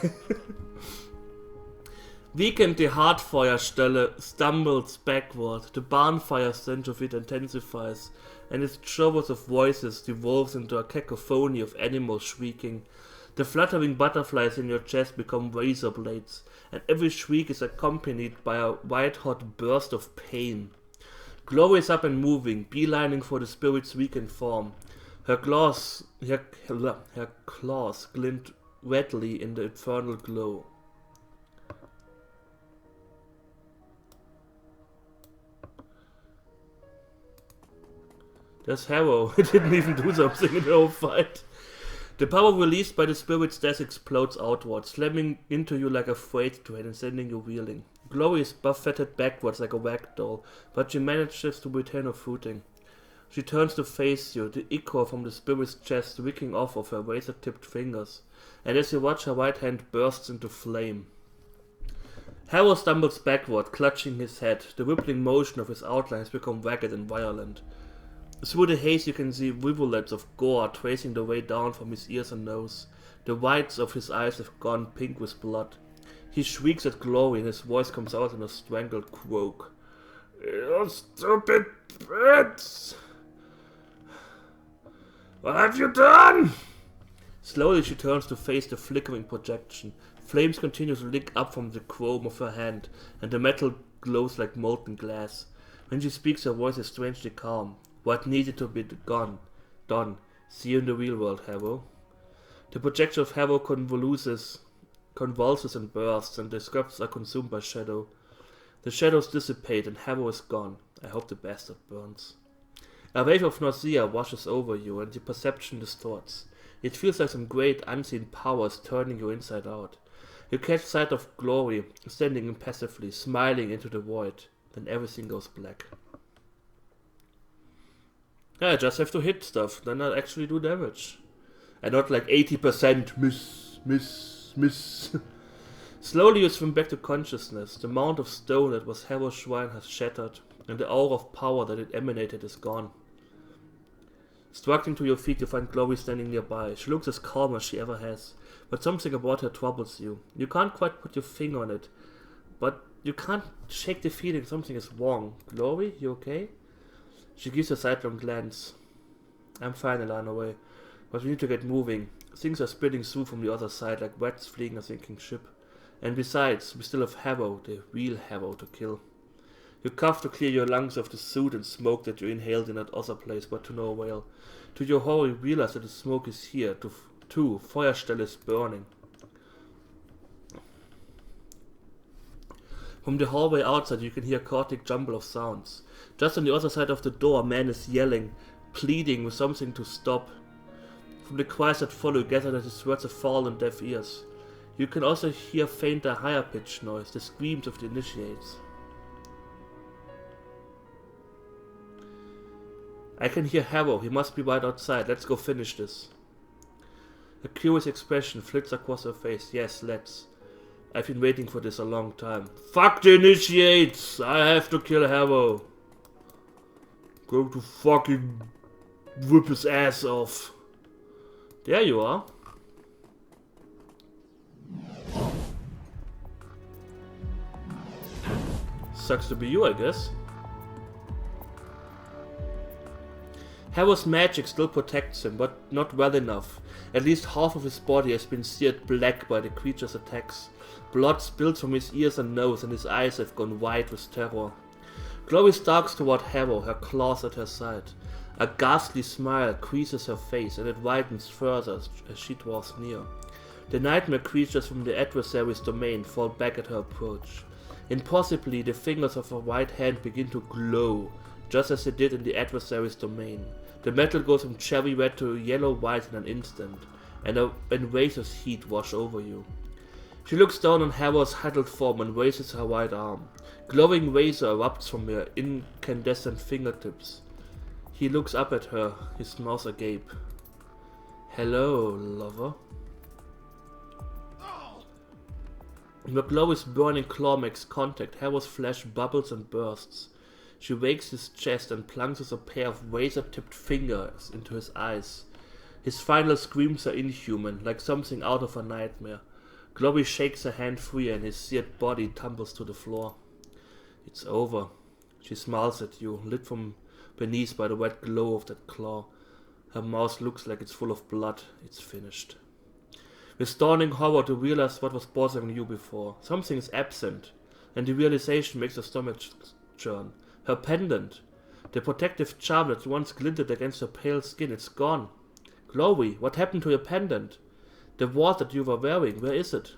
Speaker 1: Weakened, the Hardfire-Stelle stumbles backward. The barnfire stench of it intensifies, and its showers of voices devolves into a cacophony of animals shrieking. The fluttering butterflies in your chest become razor blades, and every shriek is accompanied by a white-hot burst of pain. Glory is up and moving, beelining for the spirit's weakened form. Her claws glint redly in the infernal glow. There's Harrow. It didn't even do something in the whole fight. The power released by the spirit's death explodes outward, slamming into you like a freight train and sending you reeling. Glory is buffeted backwards like a ragdoll, but she manages to retain her footing. She turns to face you, the ichor from the spirit's chest wicking off of her razor-tipped fingers, and as you watch her right hand bursts into flame. Harrow stumbles backward, clutching his head. The rippling motion of his outlines become ragged and violent. Through the haze you can see rivulets of gore tracing their way down from his ears and nose. The whites of his eyes have gone pink with blood. He shrieks at Glory and his voice comes out in a strangled croak. You stupid bitch! What have you done? Slowly she turns to face the flickering projection. Flames continue to lick up from the chrome of her hand, and the metal glows like molten glass. When she speaks, her voice is strangely calm. What needed to be done. See you in the real world, Harrow. The projection of Harrow convulses and bursts, and the sculpts are consumed by shadow. The shadows dissipate, and Harrow is gone. I hope the bastard burns. A wave of nausea washes over you, and your perception distorts. It feels like some great unseen power is turning you inside out. You catch sight of Glory, standing impassively, smiling into the void. Then everything goes black. Yeah, I just have to hit stuff, then I'll actually do damage. And not like 80% miss. Slowly you swim back to consciousness. The mound of stone that was Harrow's shrine has shattered, and the aura of power that it emanated is gone. Struggling to your feet, you find Glory standing nearby. She looks as calm as she ever has, but something about her troubles you. You can't quite put your finger on it, but you can't shake the feeling something is wrong. Glory, you okay? She gives a sidelong glance. I'm fine, Elanarae, but we need to get moving. Things are spilling through from the other side like rats fleeing a sinking ship. And besides, we still have Harrow, the real Harrow, to kill. You cough to clear your lungs of the soot and smoke that you inhaled in that other place, but to no avail. To your horror, you realize that the smoke is here, too. Feuerstelle is burning. From the hallway outside you can hear a chaotic jumble of sounds. Just on the other side of the door a man is yelling, pleading with something to stop. From the cries that follow you gather that his words have fallen on deaf ears. You can also hear fainter, higher pitched noise, the screams of the initiates. I can hear Harrow, he must be right outside, let's go finish this. A curious expression flits across her face. Yes, let's. I've been waiting for this a long time. Fuck the initiates! I have to kill Harrow. Going to fucking whip his ass off. There you are. Sucks to be you, I guess. Harrow's magic still protects him, but not well enough. At least half of his body has been seared black by the creature's attacks. Blood spills from his ears and nose, and his eyes have gone wide with terror. Glory stalks toward Harrow, her claws at her side. A ghastly smile creases her face, and it widens further as she draws near. The nightmare creatures from the adversary's domain fall back at her approach. Impossibly, the fingers of her right hand begin to glow, just as they did in the adversary's domain. The metal goes from cherry red to yellow-white in an instant, and waves of heat wash over you. She looks down on Harrow's huddled form and raises her right arm. Glowing razor erupts from her incandescent fingertips. He looks up at her, his mouth agape. Hello, lover. Where Glory's burning claw makes contact, Harrow's flesh bubbles and bursts. She rakes his chest and plunges a pair of razor-tipped fingers into his eyes. His final screams are inhuman, like something out of a nightmare. Glory shakes her hand free and his seared body tumbles to the floor. It's over. She smiles at you, lit from beneath by the red glow of that claw. Her mouth looks like it's full of blood. It's finished. With dawning horror to realize what was bothering you before. Something is absent, and the realization makes her stomach churn. Her pendant. The protective charm that once glinted against her pale skin, it's gone. Glory, what happened to your pendant? The ward that you were wearing, where is it?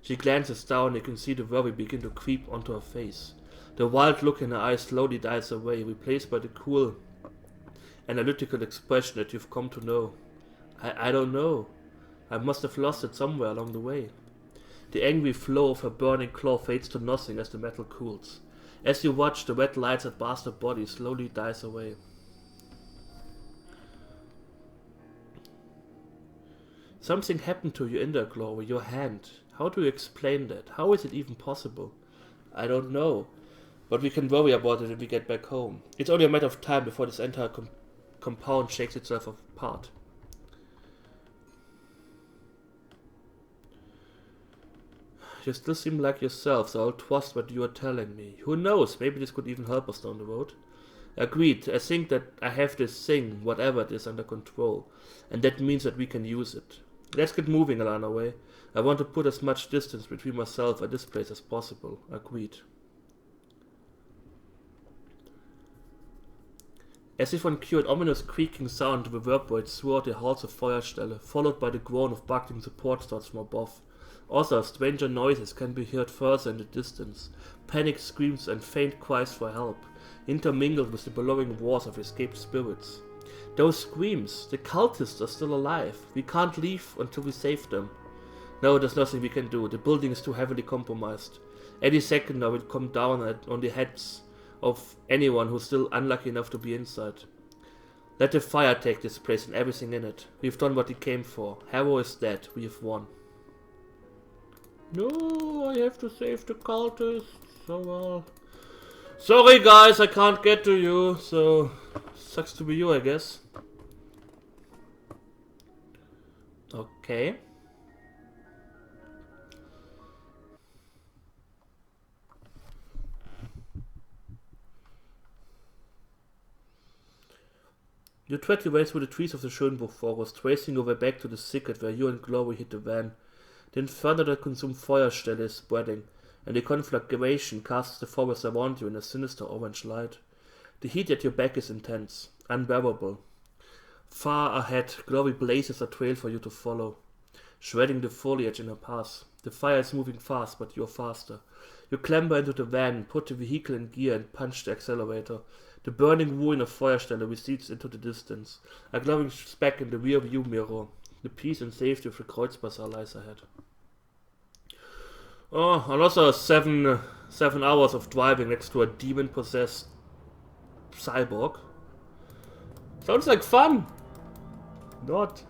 Speaker 1: She glances down and you can see the worry begin to creep onto her face. The wild look in her eyes slowly dies away, replaced by the cool, analytical expression that you've come to know. I don't know. I must have lost it somewhere along the way. The angry flow of her burning claw fades to nothing as the metal cools. As you watch, the red lights that blast her body slowly dies away. Something happened to you in there, Glory, your hand. How do you explain that? How is it even possible? I don't know, but we can worry about it when we get back home. It's only a matter of time before this entire compound shakes itself apart. You still seem like yourself, so I'll trust what you are telling me. Who knows, maybe this could even help us down the road. Agreed, I think that I have this thing, whatever it is, under control. And that means that we can use it. Let's get moving, Elanarae. I want to put as much distance between myself and this place as possible. Agreed. As if one cured, ominous creaking sound reverberates throughout the halls of Feuerstelle, followed by the groan of barking support starts from above. Also, stranger noises can be heard further in the distance, panic screams and faint cries for help, intermingled with the bellowing roars of escaped spirits. Those screams, the cultists are still alive. We can't leave until we save them. No, there's nothing we can do. The building is too heavily compromised. Any second now will come down on the heads of anyone who's still unlucky enough to be inside. Let the fire take this place and everything in it. We've done what we came for. Harrow is dead. We have won. No, I have to save the cultists. So well. Sorry guys, I can't get to you, so sucks to be you, I guess. Okay. You tread your way through the trees of the Schönbuch forest, tracing your way back to the thicket where you and Glory hit the van. The inferno that consumed Feuerstelle is spreading, and the conflagration casts the forest around you in a sinister orange light. The heat at your back is intense, unbearable. Far ahead, Glory blazes a trail for you to follow, shredding the foliage in her path. The fire is moving fast, but you're faster. You clamber into the van, put the vehicle in gear and punch the accelerator. The burning ruin of Feuerstelle recedes into the distance. A glowing speck in the rear view mirror. The peace and safety of the Kreuzbazaar lies ahead. Oh, another seven hours of driving next to a demon-possessed cyborg. Sounds like fun! Not.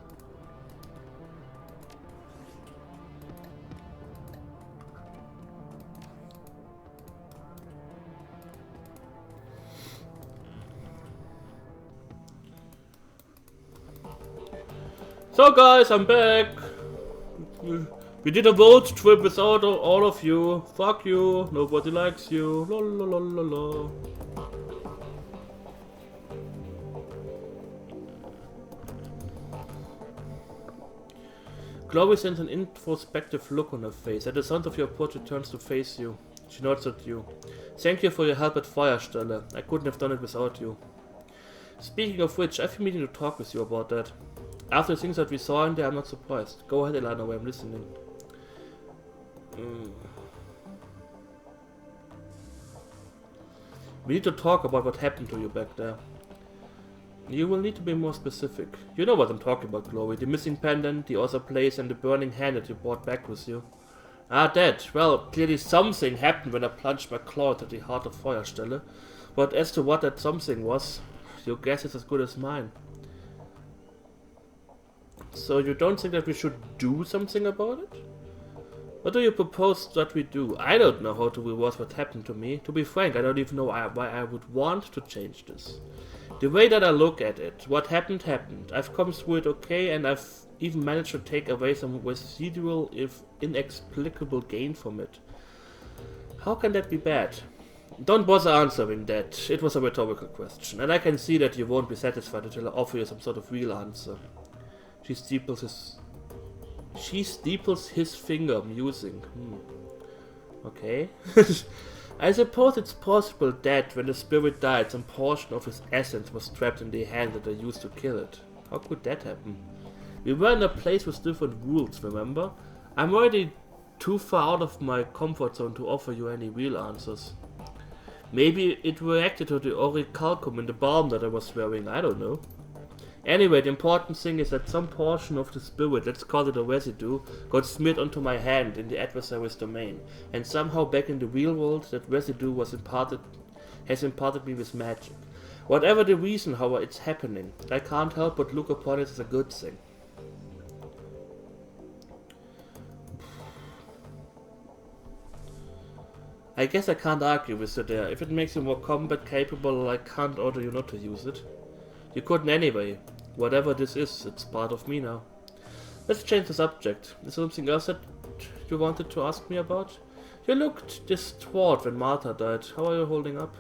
Speaker 1: So guys, I'm back. We did a road trip without all of you. Fuck you. Nobody likes you. La la la la la. Chloe sends an introspective look on her face. At the sound of your approach, it turns to face you. She nods at you. Thank you for your help at Feuerstelle. I couldn't have done it without you. Speaking of which, I've been meaning to talk with you about that. After the things that we saw in there, I'm not surprised. Go ahead, Elanarae, I'm listening. We need to talk about what happened to you back there. You will need to be more specific. You know what I'm talking about, Chloe. The missing pendant, the other place, and the burning hand that you brought back with you. Ah, that. Well, clearly something happened when I plunged my claw into the heart of Feuerstelle. But as to what that something was, your guess is as good as mine. So you don't think that we should do something about it? What do you propose that we do? I don't know how to reward what happened to me. To be frank, I don't even know why I would want to change this. The way that I look at it, what happened happened. I've come through it okay, and I've even managed to take away some residual, if inexplicable, gain from it. How can that be bad? Don't bother answering that. It was a rhetorical question, and I can see that you won't be satisfied until I offer you some sort of real answer. She steeples his finger, musing. Okay. I suppose it's possible that when the spirit died, some portion of his essence was trapped in the hand that I used to kill it. How could that happen? We were in a place with different rules, remember? I'm already too far out of my comfort zone to offer you any real answers. Maybe it reacted to the orichalcum in the balm that I was wearing, I don't know. Anyway, the important thing is that some portion of the spirit, let's call it a residue, got smeared onto my hand in the adversary's domain, and somehow back in the real world, that residue has imparted me with magic. Whatever the reason, however, it's happening, I can't help but look upon it as a good thing. I guess I can't argue with you there. If it makes you more combat capable, I can't order you not to use it. You couldn't anyway. Whatever this is, it's part of me now. Let's change the subject. Is there something else that you wanted to ask me about? You looked distraught when Martha died. How are you holding up?